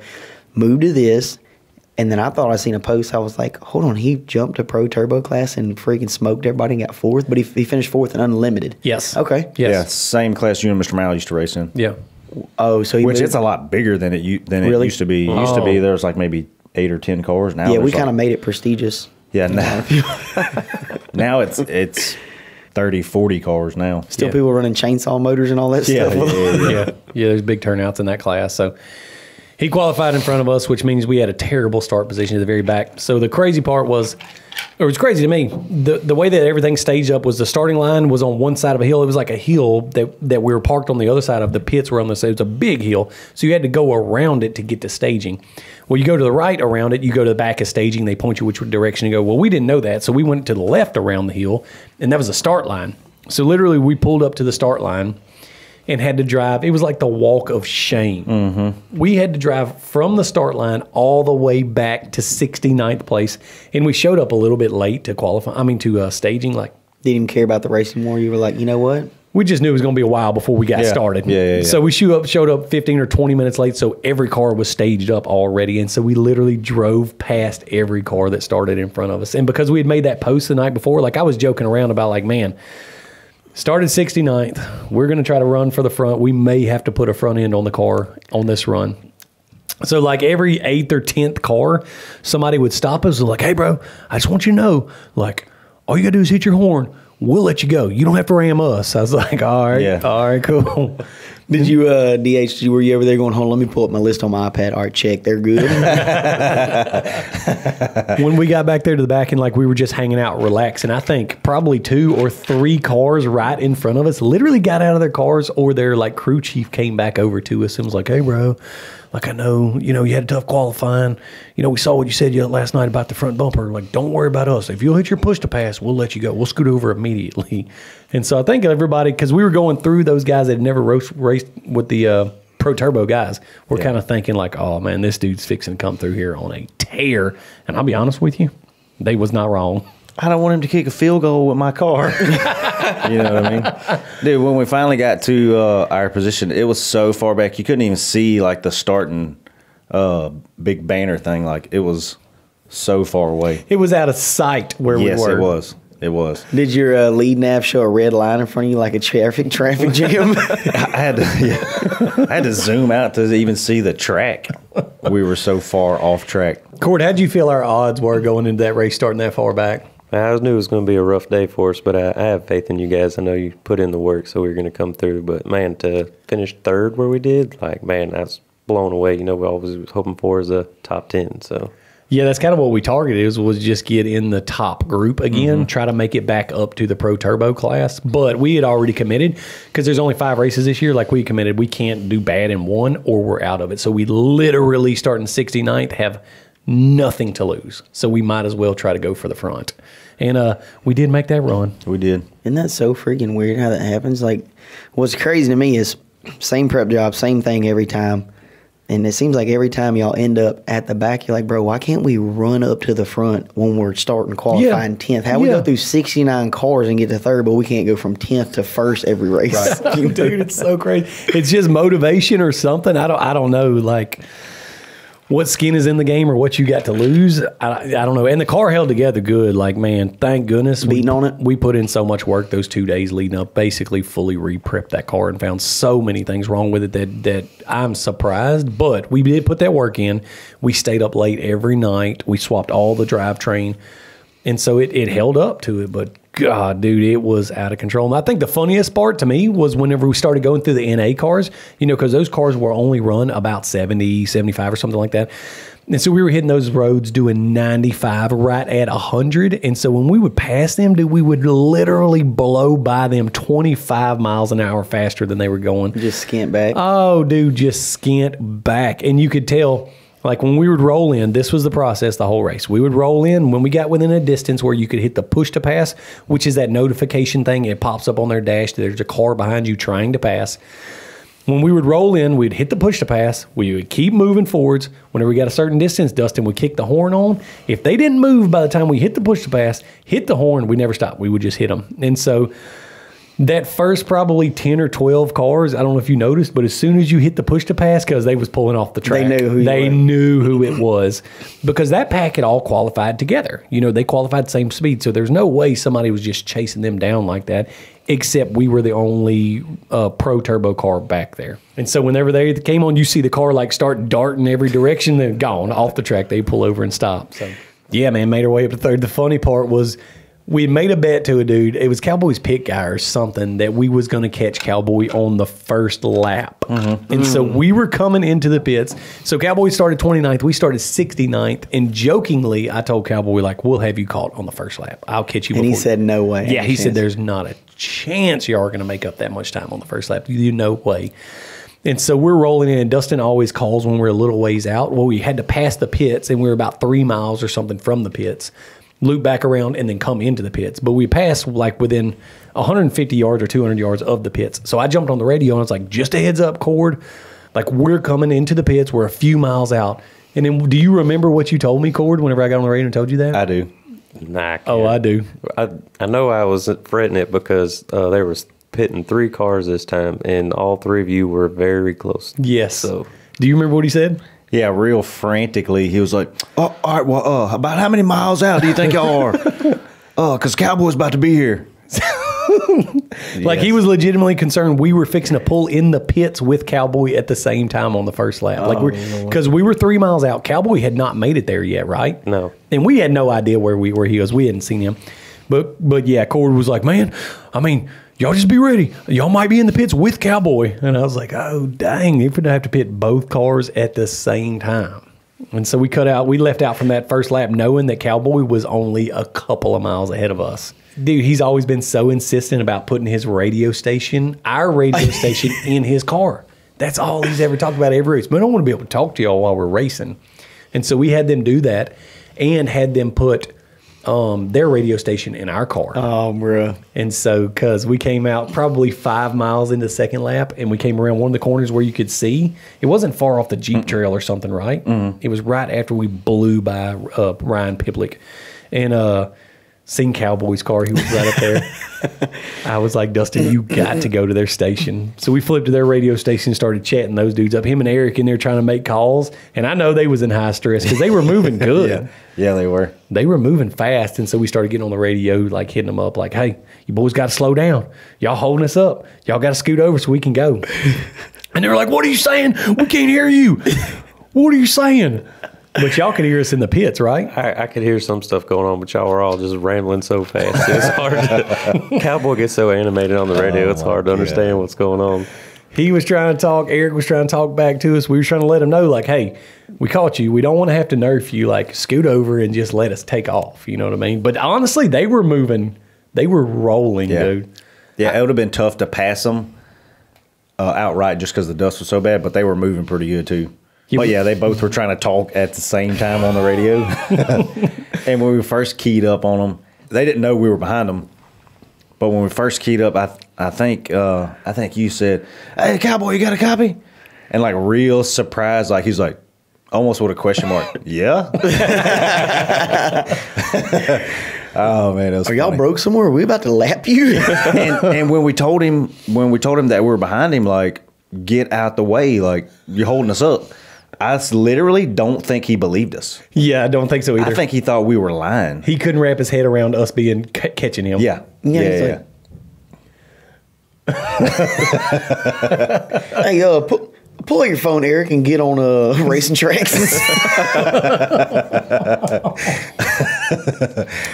move to this. And then I thought I seen a post. I was like, hold on, he jumped to Pro Turbo class and freaking smoked everybody and got 4th, but he finished 4th in unlimited. Yes. Okay. Yes. Yeah, same class you and Mr. Mal used to race in. Yeah. Oh, so he Which moved. it's a lot bigger than it Really? used to be. It used to be there was like maybe 8 or 10 cars. Now Yeah, we there's kind of like, made it prestigious. yeah now it's 30, 40 cars now. Still Yeah. people running chainsaw motors and all that Yeah, stuff. Yeah, there's big turnouts in that class. So he qualified in front of us, which means we had a terrible start position at the very back. So the crazy part was, or it was crazy to me, the way that everything staged up was the starting line was on one side of a hill. It was like a hill that we were parked on the other side of. The pits were on the side. It was a big hill. So you had to go around it to get to staging. Well, you go to the right around it, you go to the back of staging, they point you which direction to go. Well, we didn't know that, so we went to the left around the hill, and that was the start line. So literally we pulled up to the start line and had to drive. It was like the walk of shame. Mm-hmm. We had to drive from the start line all the way back to 69th place, and we showed up a little bit late to qualify. To staging. Like, Didn't even care about the racing more. You were like, you know what? we just knew it was going to be a while before we got Yeah. started. Yeah. So we showed up 15 or 20 minutes late, so every car was staged up already, and so we literally drove past every car that started in front of us. And because we had made that post the night before, like I was joking around about like, man, started 69th. We're going to try to run for the front. We may have to put a front end on the car on this run. So like every 8th or 10th car, somebody would stop us and like, hey, bro, I just want you to know, like, all you got to do is hit your horn. We'll let you go. You don't have to ram us. I was like, all right, Yeah. all right, cool. Did you, DH, were you over there going, hold on, let me pull up my list on my iPad. All right, check, they're good. When we got back there to the back and like we were just hanging out, relaxing, I think probably 2 or 3 cars right in front of us literally got out of their cars, or their like crew chief came back over to us and was like, hey, bro, like, I know, you had a tough qualifying. We saw what you said last night about the front bumper. Like, don't worry about us. If you'll hit your push to pass, we'll let you go. We'll scoot over immediately. And so I think everybody, because we were going through those guys that had never raced with the Pro Turbo guys, we're kind of thinking like, oh, man, this dude's fixing to come through here on a tear. And I'll be honest with you, they was not wrong. I don't want him to kick a field goal with my car. You know what I mean? Dude, when we finally got to our position, it was so far back. You couldn't even see, like, the starting big banner thing. Like, it was so far away. It was out of sight where we Yes, were. it was. It was. Did your lead nav show a red line in front of you like a traffic jam? I had to zoom out to even see the track. We were so far off track. Cord, how'd you feel our odds were going into that race starting that far back? I knew it was going to be a rough day for us, but I have faith in you guys. I know you put in the work, so we were going to come through. But, man, to finish third where we did, like, man, I was blown away. We always was hoping for is a top 10, so. Yeah, that's kind of what we targeted was just get in the top group again, try to make it back up to the Pro Turbo class. But we had already committed because there's only 5 races this year. Like we committed, we can't do bad in one or we're out of it. So we literally starting 69th, have nothing to lose. So we might as well try to go for the front. And we did make that run. We did. Isn't that so freaking weird how that happens? Like, what's crazy to me is same prep job, same thing every time. And it seems like every time y'all end up at the back, you're like, bro, why can't we run up to the front when we're starting qualifying 10th? How we go through 69 cars and get to third, but we can't go from 10th to first every race? Dude, it's so crazy. It's just motivation or something. I don't know. Like, what skin is in the game or what you got to lose. I don't know. And the car held together good. Like, man, thank goodness. Beating on it? We put in so much work those 2 days leading up, basically fully re-prepped that car and found so many things wrong with it that I'm surprised. But we did put that work in. We stayed up late every night. We swapped all the drivetrain. And so it held up to it. But, God, dude, it was out of control. And I think the funniest part to me was whenever we started going through the NA cars, because those cars were only run about 70, 75 or something like that. And so we were hitting those roads doing 95 right at 100. And so when we would pass them, dude, we would literally blow by them 25 miles an hour faster than they were going. Just skint back. Oh, dude, just skint back. And you could tell... Like when we would roll in, this was the process the whole race. We would roll in when we got within a distance where you could hit the push to pass, which is that notification thing. It pops up on their dash that there's a car behind you trying to pass. When we would roll in, we'd hit the push to pass. We would keep moving forwards. Whenever we got a certain distance, Dustin would kick the horn on. If they didn't move by the time we hit the push to pass, hit the horn, we never stopped. We would just hit them. And so... that first probably 10 or 12 cars, I don't know if you noticed, but as soon as you hit the push to pass, because they was pulling off the track, they knew who it was. Because that pack had all qualified together. They qualified the same speed, so there's no way somebody was just chasing them down like that, except we were the only pro turbo car back there. And so whenever they came on, you see the car like start darting every direction, then gone off the track. They pull over and stop. So yeah, man, made our way up to third. The funny part was... we made a bet to a dude. It was Cowboy's pit guy or something that we was going to catch Cowboy on the first lap. Mm-hmm. And so we were coming into the pits. So Cowboy started 29th. We started 69th. And jokingly, I told Cowboy, like, we'll have you caught on the first lap. I'll catch you before. And he said, no way. Yeah, he said, there's not a chance you are going to make up that much time on the first lap. No way. And so we're rolling in, and Dustin always calls when we're a little ways out. Well, we had to pass the pits, and we were about 3 miles or something from the pits. Loop back around and then come into the pits. But we passed like within 150 yards or 200 yards of the pits. So I jumped on the radio and I was like, just a heads up, Cord. Like, we're coming into the pits. We're a few miles out. And then do you remember what you told me, Cord, whenever I got on the radio and told you that? I do. Nah, I can't. Oh, I do. I know I was fretting it because there was pitting 3 cars this time, and all 3 of you were very close. Yes. So, do you remember what he said? Yeah, real frantically. He was like, oh, all right, well, about how many miles out do you think y'all are? Because Cowboy's about to be here. Like, he was legitimately concerned we were fixing to pull in the pits with Cowboy at the same time on the first lap. Like, because we were 3 miles out. Cowboy had not made it there yet, right? No. And we had no idea where he was. We hadn't seen him. But yeah, Cord was like, man, I mean, y'all just be ready. Y'all might be in the pits with Cowboy. And I was like, oh, dang, they're going to have to pit both cars at the same time. And so we left out from that first lap knowing that Cowboy was only a couple of miles ahead of us. Dude, he's always been so insistent about putting his radio station, our radio station, in his car. That's all he's ever talked about every race. But I don't want to be able to talk to y'all while we're racing. And so we had them do that and had them put their radio station in our car. Oh, bro. And so, because we came out probably 5 miles into the second lap, and we came around one of the corners where you could see. It wasn't far off the Jeep trail or something, right? It was right after we blew by Ryan Piplick. And seen Cowboy's car. He was right up there. I was like, Dustin, you got to go to their station. So we flipped to their radio station and started chatting those dudes up. Him and Eric in there trying to make calls. And I know they was in high stress because they were moving good. Yeah, they were. They were moving fast. And so we started getting on the radio, like hitting them up like, hey, you boys got to slow down. Y'all holding us up. Y'all got to scoot over so we can go. And they were like, what are you saying? We can't hear you. What are you saying? But y'all could hear us in the pits, right? I could hear some stuff going on, but y'all were all just rambling so fast. It's hard to... Cowboy gets so animated on the radio, it's hard to understand what's going on. He was trying to talk. Eric was trying to talk back to us. We were trying to let him know, like, hey, we caught you. We don't want to have to nerf you. Like, scoot over and just let us take off. You know what I mean? But honestly, they were moving. They were rolling, dude. Yeah, it would have been tough to pass them outright just because the dust was so bad, but they were moving pretty good, too. But yeah, they both were trying to talk at the same time on the radio. And when we first keyed up on them, they didn't know we were behind them. But when we first keyed up, I think you said, "Hey, Cowboy, you got a copy?" And like real surprised, like he's like almost with a question mark. Yeah. Oh man, that was funny. Y'all broke somewhere? Are we about to lap you? and when we told him that we were behind him, like, get out the way, like, you're holding us up. literally don't think he believed us. Yeah, I don't think so either. I think he thought we were lying. he couldn't wrap his head around us being catching him. Yeah. Yeah, Yeah. he's Yeah. Hey, pull out your phone, Eric, and get on racing tracks.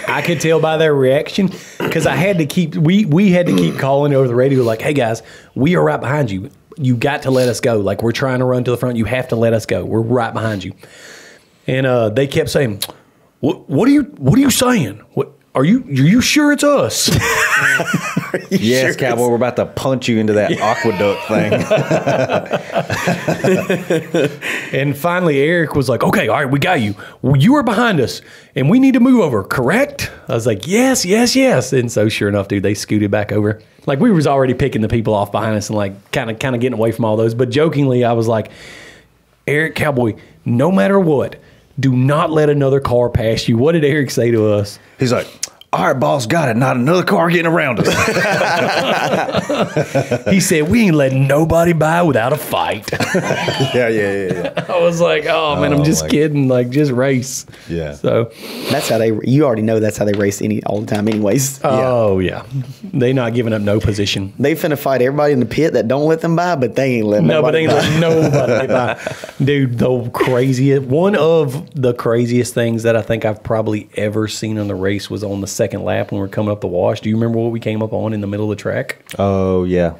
I could tell by their reaction because I had to keep we had to keep calling over the radio like, hey guys, we are right behind you. You got to let us go. Like, we're trying to run to the front. You have to let us go. We're right behind you. And they kept saying, what are you saying? What are you sure it's us? Yes, Cowboy, we're about to punch you into that aqueduct thing. And finally, Eric was like, okay, all right, we got you. Well, you are behind us, and we need to move over, correct? I was like, yes. And so sure enough, dude, they scooted back over. Like, we was already picking the people off behind us and, like, kind of getting away from all those. But jokingly, I was like, Eric, Cowboy, no matter what, do not let another car pass you. What did Eric say to us? He's like, all right, boss, got it. Not another car getting around us. He said, we ain't letting nobody by without a fight. Yeah. I was like, oh, man, I'm just kidding. Like, just race. Yeah. So, That's how you already know that's how they race all the time anyways. oh, yeah. They not giving up no position. They finna fight everybody in the pit that don't let them by, but they ain't letting No, but nobody ain't by. letting nobody by. Dude, one of the craziest things that I think I've probably ever seen on the race was on the second lap when we were coming up the wash. Do you remember what we came up on in the middle of the track? Oh, yeah.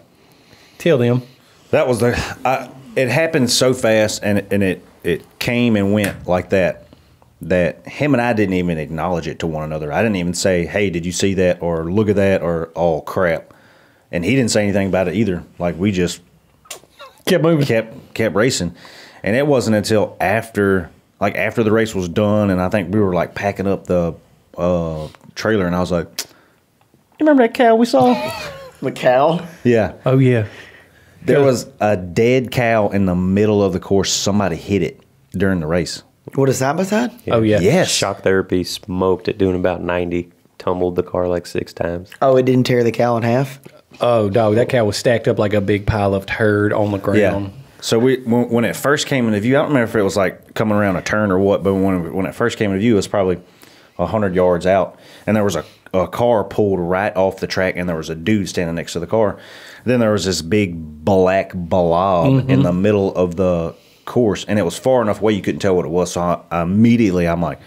Tell them. That was it happened so fast and it came and went like that him and I didn't even acknowledge it to one another. I didn't even say, hey, did you see that? Or look at that? Or, oh, crap. And he didn't say anything about it either. Like, we just Kept moving. kept racing. And it wasn't until after the race was done and I think we were like packing up the trailer and I was like, you remember that cow we saw? The cow. Yeah. Oh, yeah. There was a dead cow in the middle of the course. Somebody hit it during the race. What, a side by side? Oh, yeah. Yes. Shock therapy smoked it doing about 90. Tumbled the car like 6 times. Oh, it didn't tear the cow in half? Oh, dog, that cow was stacked up like a big pile of turd on the ground. Yeah. So when it first came into view, I don't remember if it was like coming around a turn or what, but when it first came into view, it was probably 100 yards out, and there was a car pulled right off the track, and there was a dude standing next to the car. Then there was this big black blob in the middle of the course, and it was far enough away you couldn't tell what it was. So immediately I'm like,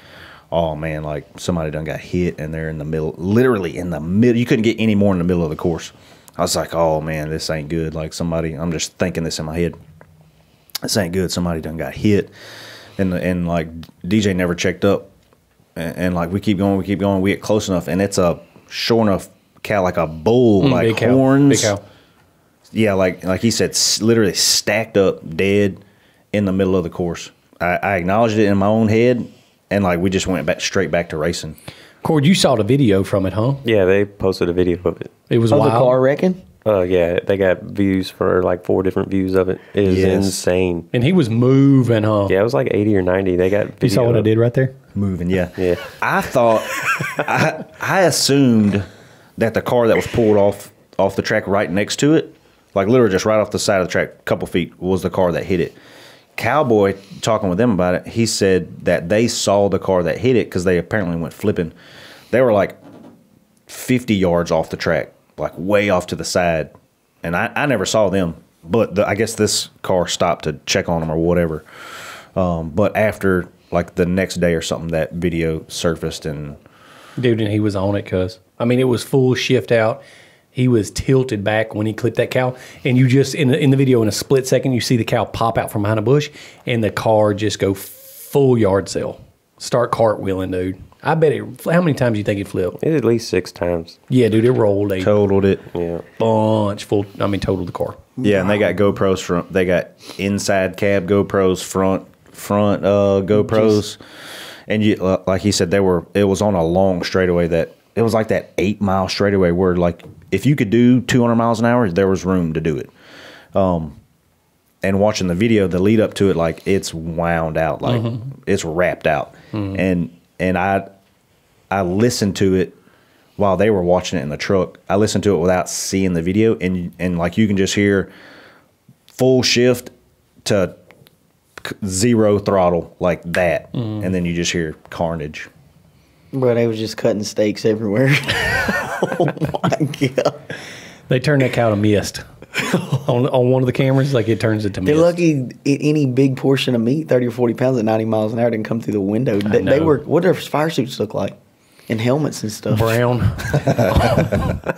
oh man, like somebody done got hit, and they're in the middle, literally in the middle. You couldn't get any more in the middle of the course. I was like, oh man, this ain't good. Like I'm just thinking this in my head. This ain't good. Somebody done got hit, and like DJ never checked up, and like we keep going. We get close enough, and it's a sure enough cow, like a bull, like big horns. Cow. Big cow. Yeah, like he said, literally stacked up, dead in the middle of the course. I acknowledged it in my own head, and like we just went straight back to racing. Cord, you saw the video from it, huh? Yeah, they posted a video of it. It was Of wild. the car wrecking? Yeah, they got views for like 4 different views of it. It is Yes. insane. And he was moving, huh? Yeah, it was like 80 or 90. They got video. You saw what I of it. did right there? Moving, yeah. Yeah. I thought, I assumed that the car that was pulled off the track right next to it, like literally just right off the side of the track, a couple feet, was the car that hit it. Cowboy, talking with them about it, he said that they saw the car that hit it because they apparently went flipping. They were like 50 yards off the track, like way off to the side. And I never saw them, but I guess this car stopped to check on them or whatever. But after like the next day or something, that video surfaced and Dude, and he was on it, cuz. I mean, it was full shift out. He was tilted back when he clipped that cow. And you just, in the video, in a split second, you see the cow pop out from behind a bush and the car just go full yard sale. Start cartwheeling, dude. I bet it, how many times do you think it flipped? It at least 6 times. Yeah, dude, it rolled a totaled it. Yeah. bunch, totaled the car. Yeah, and they got GoPros front. They got inside cab GoPros, front GoPros, and you, like he said, it was on a long straightaway that it was like that 8-mile straightaway where like if you could do 200 miles an hour, there was room to do it. And watching the video, the lead up to it, like it's wound out, like it's wrapped out, and I listened to it while they were watching it in the truck. I listened to it without seeing the video, and like you can just hear full shift to zero throttle like that, and then you just hear carnage. Bro, they was just cutting steaks everywhere. Oh my God. They turned that cow to mist. on one of the cameras, like it turns it to mist. They're lucky any big portion of meat, 30 or 40 pounds at 90 miles an hour, didn't come through the window. They were, what do their fire suits look like? And helmets and stuff. Brown.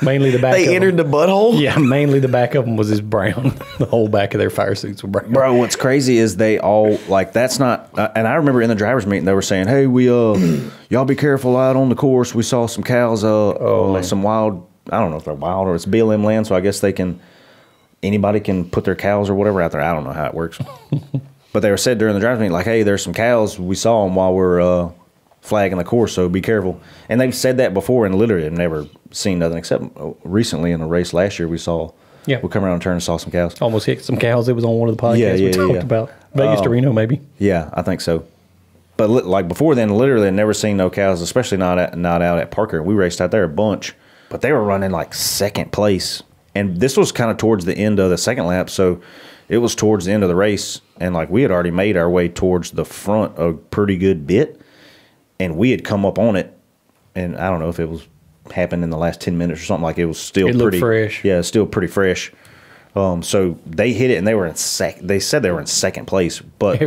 Mainly the back They entered the butthole? Yeah, mainly the back of them was just brown. The whole back of their fire suits were brown. Bro, what's crazy is they all, like, that's not, and I remember in the driver's meeting, they were saying, hey, y'all be careful out on the course. We saw some cows, some wild, I don't know if they're wild or it's BLM land, so I guess anybody can put their cows or whatever out there. I don't know how it works. But they were said during the driver's meeting, like, hey, there's some cows. We saw them while we're flagging the course, so be careful. And they've said that before and literally have never seen nothing except recently in a race last year we come around a turn and saw some cows. Almost hit some cows. It was on one of the podcasts we talked about. Vegas to Reno, maybe. Yeah, I think so. But like before then, literally I'd never seen no cows, especially not out at Parker. We raced out there a bunch, but they were running like second place. And this was kind of towards the end of the second lap, so it was towards the end of the race, and like we had already made our way towards the front a pretty good bit. And we had come up on it, and I don't know if it was happened in the last 10 minutes or something. Like it was still looked fresh. Yeah, still pretty fresh. So they hit it, and they were in They said they were in second place, but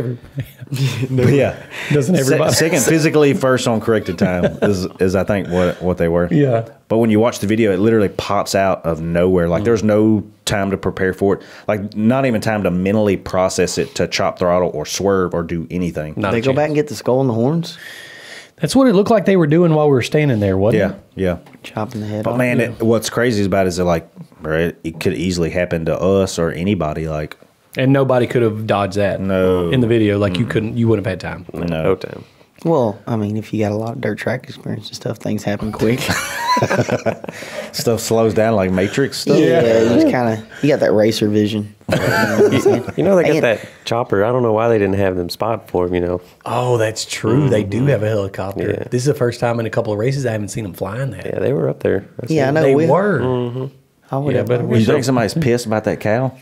yeah, doesn't everybody second physically, first on corrected time is I think what they were. Yeah. But when you watch the video, it literally pops out of nowhere. Like there's no time to prepare for it. Like not even time to mentally process it, to chop throttle or swerve or do anything. They go back and get the skull and the horns? That's what it looked like they were doing while we were standing there, wasn't it? Yeah. Chopping the head But off. man, what's crazy about it is that, like, it could easily happen to us or anybody. Like, And nobody could have dodged that. No. In the video, like you wouldn't have had time. No time. Well, I mean, if you got a lot of dirt track experience and stuff, things happen quick. stuff slows down like Matrix stuff. Yeah, you just kind of, you got that racer vision. You know, they got that chopper. I don't know why they didn't have them spot for him, you know. Oh, that's true. They do have a helicopter. Yeah. This is the first time in a couple of races I haven't seen them flying that. Yeah, they were up there. Yeah, I know. They we were. I would Yeah, have. but You think somebody's pissed about that cow?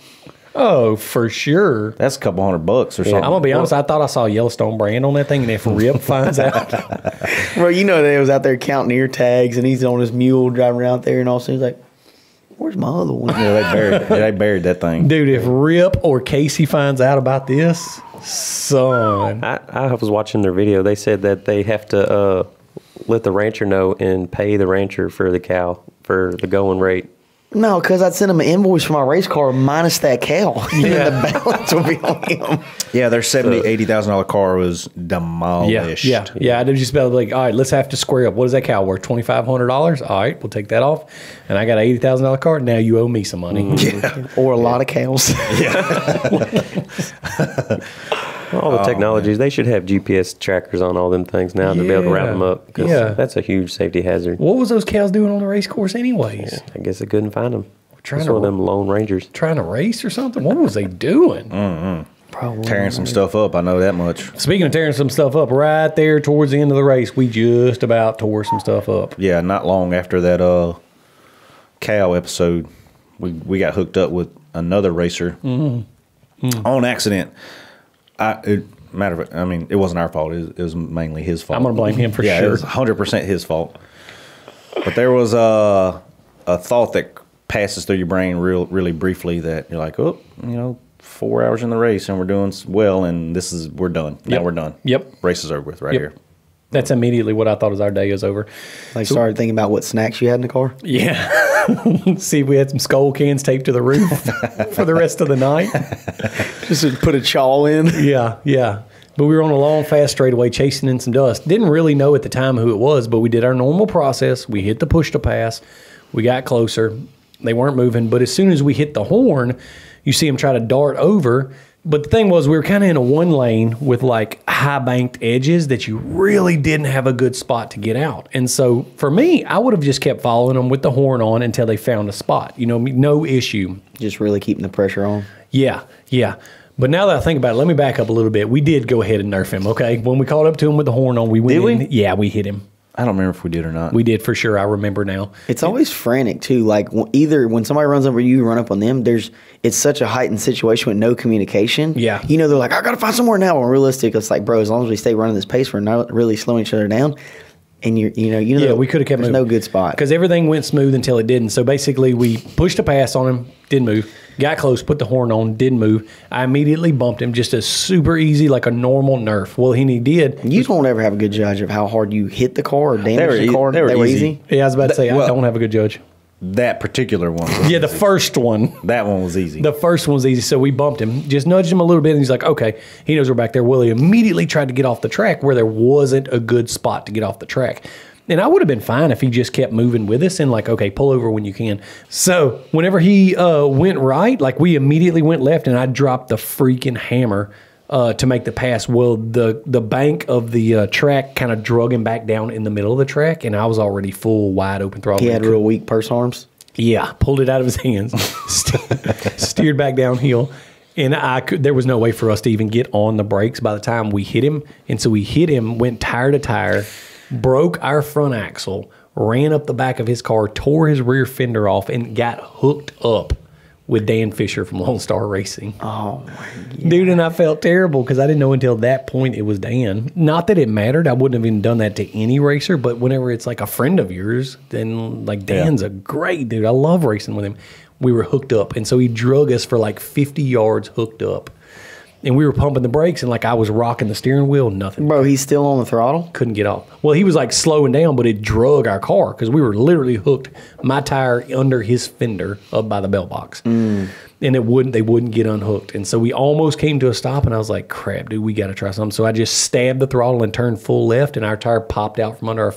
Oh, for sure. That's a couple $100 or something. I'm gonna be honest. I thought I saw a Yellowstone brand on that thing, and if Rip finds out, Bro, you know they was out there counting ear tags, and he's on his mule driving around there, and all of a sudden he's like, "Where's my other one?" Yeah, they buried that thing. dude, if Rip or Casey finds out about this, son, I was watching their video. They said that they have to let the rancher know and pay the rancher for the cow for the going rate. No, because I'd send him an invoice for my race car minus that cow. And then the balance will be on him. Yeah, their $80,000 car was demolished. yeah. I'd just be like, all right, let's have to square up. What is that cow worth? $2,500. All right, we'll take that off. And I got an $80,000 car. Now you owe me some money. Yeah. Or a lot of cows. All the technologies, they should have GPS trackers on all them things now to be able to wrap them up. Because that's a huge safety hazard. What was those cows doing on the race course, anyways? Yeah, I guess they couldn't find them. Trying It's to- one of them lone rangers. Trying to race or something? What was they doing? Probably. Tearing some stuff up, I know that much. Speaking of tearing some stuff up, right there towards the end of the race, we just about tore some stuff up. Yeah, not long after that cow episode, we got hooked up with another racer on accident. Matter of fact, I mean, it wasn't our fault. It was mainly his fault. I'm going to blame him for yeah, sure. it was 100% his fault. But there was a thought that passes through your brain really briefly that you're like, 4 hours in the race and we're doing well, and we're done. Now Yep. we're done. Yep. Race is over with right Yep. here. That's immediately what I thought as our day is over. Like, started thinking about what snacks you had in the car. Yeah. See if we had some Skull cans taped to the roof for the rest of the night. Just to put a chawl in. Yeah. But we were on a long, fast straightaway chasing in some dust. Didn't really know at the time who it was, but we did our normal process. We hit the push to pass. We got closer. They weren't moving. But as soon as we hit the horn, you see them try to dart over. But the thing was, we were kind of in a one lane with like high banked edges that you really didn't have a good spot to get out. And so for me, I would have just kept following them with the horn on until they found a spot. No issue. Just really keeping the pressure on. Yeah. But now that I think about it, let me back up a little bit. We did go ahead and nerf him, okay? When we caught up to him with the horn on, we went Did we? in. Yeah, we hit him. I don't remember if we did or not. We did for sure. I remember now. It's always frantic too. Like either when somebody runs over you run up on them, it's such a heightened situation with no communication. Yeah. They're like, I got to find somewhere now. And realistic, it's like, bro, as long as we stay running this pace, we're not really slowing each other down. And we could have kept moving. There's no good spot. Because everything went smooth until it didn't. So basically we pushed a pass on him, didn't move. Got close, put the horn on, didn't move. I immediately bumped him, just a super easy, like a normal Nerf. Well, he did. You don't ever have a good judge of how hard you hit the car or damage the car. They were easy. Yeah, I was about to say, I don't have a good judge. That particular one. Yeah, the first one. That one was easy. The first one was easy. So we bumped him, just nudged him a little bit, and he's like, okay, he knows we're back there. Well, he immediately tried to get off the track where there wasn't a good spot to get off the track. And I would have been fine if he just kept moving with us and like, okay, pull over when you can. So whenever he went right, like we immediately went left, and I dropped the freaking hammer to make the pass. Well, the bank of the track kind of drug him back down in the middle of the track, and I was already full wide open throttle. He had real weak purse arms. Yeah, pulled it out of his hands, steered back downhill. And there was no way for us to even get on the brakes by the time we hit him. And so we hit him, went tire to tire, broke our front axle, ran up the back of his car, tore his rear fender off, and got hooked up with Dan Fisher from Lone Star Racing. Oh, my God. Dude, and I felt terrible because I didn't know until that point it was Dan. Not that it mattered. I wouldn't have even done that to any racer, but whenever it's like a friend of yours, then like Dan's a great dude. I love racing with him. We were hooked up, and so he drug us for like 50 yards hooked up. And we were pumping the brakes, and like I was rocking the steering wheel, nothing. Bro, he's still on the throttle? Couldn't get off. Well, he was like slowing down, but it drug our car because we were literally hooked, my tire under his fender up by the bell box. And they wouldn't get unhooked. And so we almost came to a stop, and I was like, crap, dude, we got to try something. So I just stabbed the throttle and turned full left, and our tire popped out from under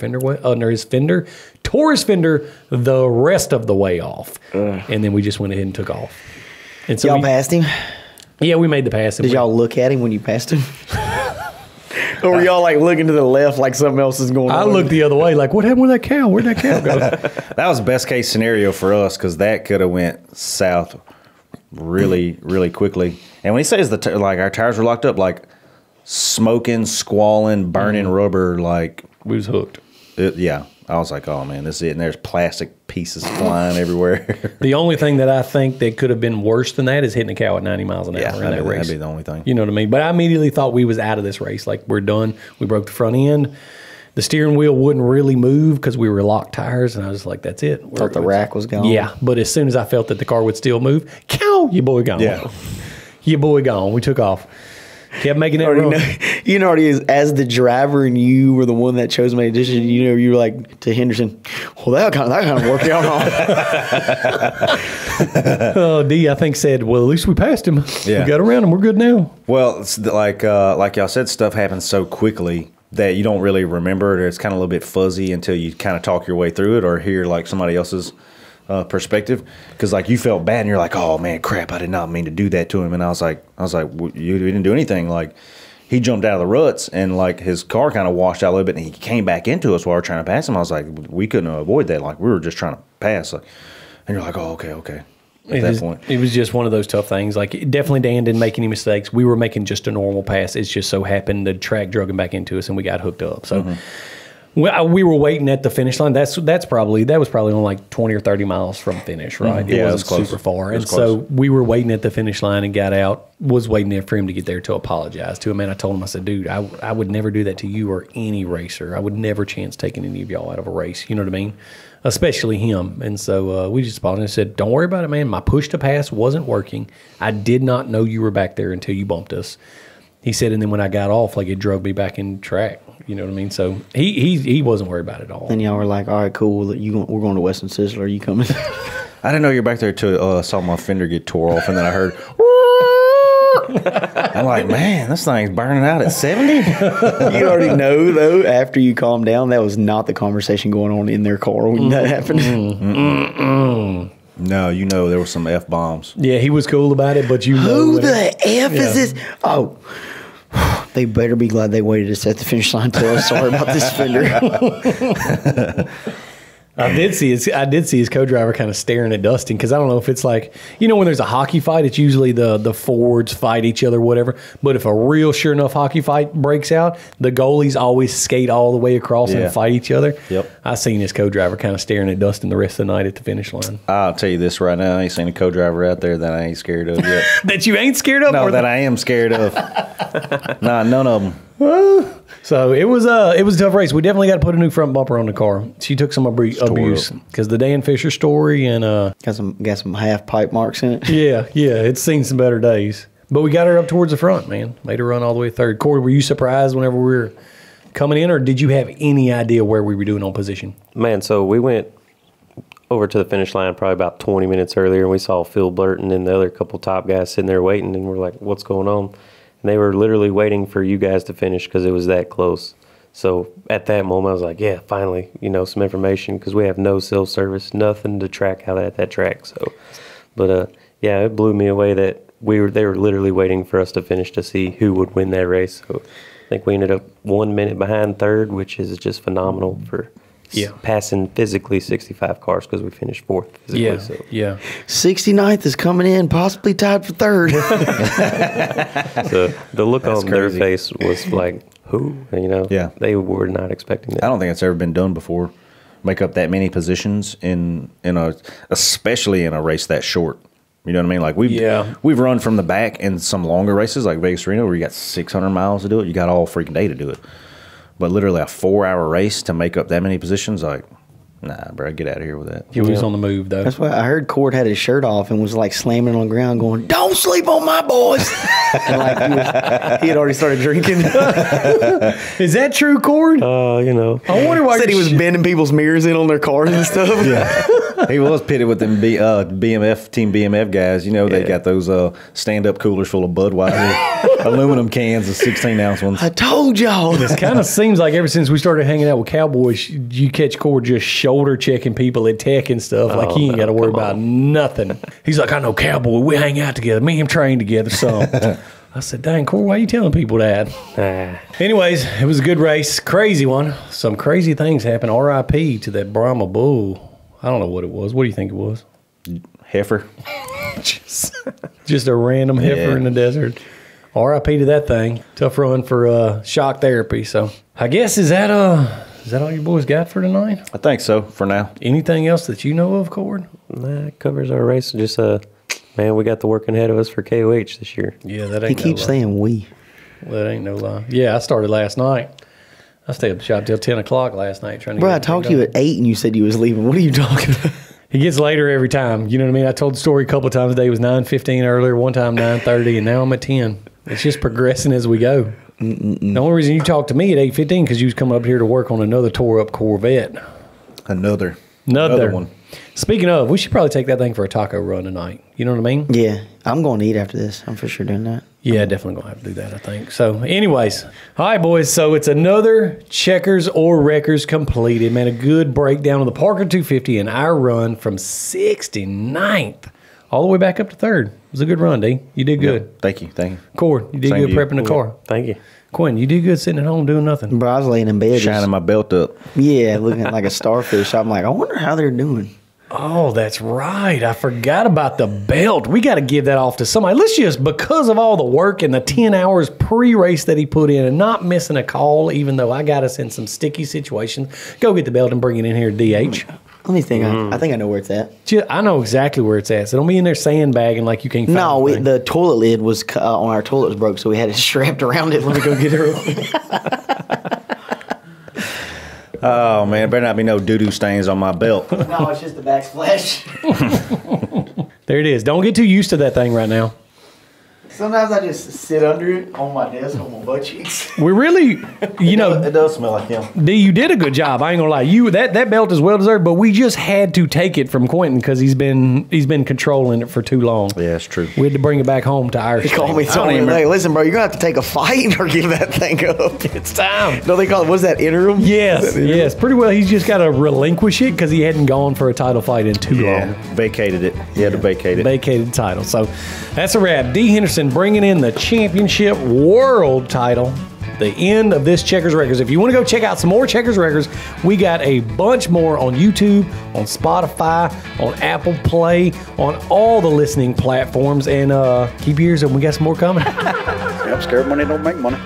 his fender, tore his fender the rest of the way off. And then we just went ahead and took off. And so y'all passed him? Yeah, we made the pass. Did y'all look at him when you passed him? Or were y'all like looking to the left like something else is going on? I looked the other way like, what happened with that cow? Where'd that cow go? That was best case scenario for us because that could have went south really, really quickly. And when he says like our tires were locked up, like smoking, squalling, burning rubber, like we was hooked. Yeah. I was like, oh, man, this is it. And there's plastic pieces flying everywhere. The only thing that I think that could have been worse than that is hitting a cow at 90 miles an hour in that race. That'd be the only thing. You know what I mean? But I immediately thought we was out of this race. Like, we're done. We broke the front end. The steering wheel wouldn't really move because we were locked tires. And I was like, that's it. Thought the rack was gone. Yeah. But as soon as I felt that the car would still move, cow, your boy gone. Yeah. Your boy gone. We took off. Kept making it run. You know what it is, as the driver and you were the one that chose my decision, you were like to Henderson, well, that kind of worked out. Oh, D, I think said, well, at least we passed him. Yeah. We got around him. We're good now. Well, it's like y'all said, stuff happens so quickly that you don't really remember it. It's kind of a little bit fuzzy until you kind of talk your way through it or hear like somebody else's perspective, because like you felt bad and you're like, oh man, crap, I did not mean to do that to him. And I was like, well, you didn't do anything. Like he jumped out of the ruts and like his car kind of washed out a little bit and he came back into us while we were trying to pass him. I was like, we couldn't avoid that. Like we were just trying to pass. Like, and you're like, oh, okay. At that point, it was just one of those tough things. Like definitely Dan didn't make any mistakes. We were making just a normal pass. It's just so happened the track drug him back into us and we got hooked up. So we were waiting at the finish line. That was probably on like 20 or 30 miles from finish, right? Yeah, it it was wasn't close. super far. It was And close. so we were waiting at the finish line and got out, was waiting there for him to get there to apologize to him. And I told him, I said, dude, I would never do that to you or any racer. I would never chance taking any of y'all out of a race. You know what I mean? Especially him. And so we just apologized and said, don't worry about it, man. My push to pass wasn't working. I did not know you were back there until you bumped us. He said, and then when I got off, like it drove me back in track. You know what I mean? So he wasn't worried about it at all. And y'all were like, all right, cool. We're going to Western Sizzler. Are you coming? I didn't know you were back there till I saw my fender get tore off, and then I heard. I'm like, man, this thing's burning out at 70. You already know, though, after you calmed down, that was not the conversation going on in their car when that happened. No, you know there were some F-bombs. Yeah, he was cool about it, but you know. Who the F is this? Oh, they better be glad they waited to set the finish line to tell us sorry about this fender. I did see his co-driver kind of staring at Dustin because I don't know if it's like, you know, when there's a hockey fight, it's usually the forwards fight each other, whatever. But if a real sure enough hockey fight breaks out, the goalies always skate all the way across and fight each other. Yep. I seen his co-driver kind of staring at Dustin the rest of the night at the finish line. I'll tell you this right now. I ain't seen a co-driver out there that I ain't scared of yet. That you ain't scared of? No, that I am scared of. Nah, none of them. So it was a tough race. We definitely got to put a new front bumper on the car. She took some abuse because the Dan Fisher story and got some half pipe marks in it. yeah, it's seen some better days. But we got her up towards the front, man. Made her run all the way third. Corey, were you surprised whenever we were coming in, or did you have any idea where we were doing on position? Man, so we went over to the finish line probably about 20 minutes earlier, and we saw Phil Burton and the other couple top guys sitting there waiting, and we're like, what's going on? And they were literally waiting for you guys to finish because it was that close. So at that moment, I was like, yeah, finally, you know, some information because we have no self-service, nothing to track out at that track. So, but yeah, it blew me away that they were literally waiting for us to finish to see who would win that race. So I think we ended up 1 minute behind third, which is just phenomenal for passing physically 65 cars because we finished fourth physically. Yeah, so. yeah. 69th is coming in, possibly tied for third. So the look on their face was like, who? You know, they were not expecting that. I don't think it's ever been done before. Make up that many positions especially in a race that short. You know what I mean? Like we've run from the back in some longer races like Vegas Reno where you got 600 miles to do it. You got all freaking day to do it. But literally a 4-hour race to make up that many positions, like, nah, bro, get out of here with that. He was on the move, though. That's why I heard Cord had his shirt off and was like slamming on the ground going, don't sleep on my boys. And like he had already started drinking. Is that true, Cord? You know. I wonder why Said he was bending people's mirrors in on their cars and stuff. Yeah. He was pitted with them Team BMF guys. You know, they got those stand-up coolers full of Budweiser, aluminum cans, the 16-ounce ones. I told y'all. This kind of seems like ever since we started hanging out with Cowboys, you catch Cord just shoulder checking people at tech and stuff. Like he ain't got to worry about nothing. He's like, I know Cowboy. We hang out together. Me and him train together. So I said, dang, Cord, why are you telling people that? Anyways, it was a good race. Crazy one. Some crazy things happened. R.I.P. to that Brahma Bull. I don't know what it was. What do you think it was? Heifer. Just a random heifer in the desert. R.I.P. to that thing. Tough run for shock therapy. So I guess is that all you boys got for tonight? I think so for now. Anything else that you know of, Cord? Nah, it covers our race. Just man, we got the working ahead of us for KOH this year. Yeah, that ain't. He keeps saying we. Well, that ain't no lie. Yeah, I started last night. I stayed up shop till 10 o'clock last night trying to. Bro, I talked to you at 8 and you said you was leaving. What are you talking about? He gets later every time. You know what I mean? I told the story a couple of times a day. It was 9:15 earlier, one time 9:30, and now I'm at 10. It's just progressing as we go. The only reason you talked to me at 8:15 because you was coming up here to work on another tore up Corvette. Another one. Speaking of, we should probably take that thing for a taco run tonight. You know what I mean? Yeah, I'm going to eat after this. I'm for sure doing that. Yeah, definitely going to have to do that, I think. So, anyways. All right, boys. So, it's another Checkers or Wreckers completed. Man, a good breakdown of the Parker 250 and our run from 69th all the way back up to third. It was a good run, D. You did good. Yep. Thank you. Cord, you did good prepping the car. Thank you. Quinn, you did good sitting at home doing nothing. Bro, I was laying in bed. Shining my belt up. Yeah, looking like a starfish. I'm like, I wonder how they're doing. Oh, that's right. I forgot about the belt. We got to give that off to somebody. Let's just, because of all the work and the 10 hours pre-race that he put in and not missing a call, even though I got us in some sticky situations, go get the belt and bring it in here to DH. Let me think. I think I know where it's at. I know exactly where it's at. So don't be in there sandbagging like you can't find No, the toilet lid was on our toilet was broke, so we had it strapped around it. Let me go get it. Oh, man, better not be no doo-doo stains on my belt. No, it's just the backsplash. There it is. Don't get too used to that thing right now. Sometimes I just sit under it on my desk on my butt cheeks. We really, It does smell like him. D, you did a good job. I ain't gonna lie. That belt is well deserved, but we just had to take it from Quinton because he's been controlling it for too long. Yeah, it's true. We had to bring it back home to our. They call me something like, listen, bro, you're gonna have to take a fight or give that thing up. It's time. No, they call it. What's that interim? Yes. Pretty well. He's just got to relinquish it because he hadn't gone for a title fight in too long. Vacated it. He had to vacate it. Vacated the title. So that's a wrap. D. Henderson bringing in the championship world title. the end of this Checkers Records. If you want to go check out some more Checkers Records, we got a bunch more on YouTube, on Spotify, on Apple Play, on all the listening platforms. And keep your ears open. We got some more coming. Yep, scared money don't make money.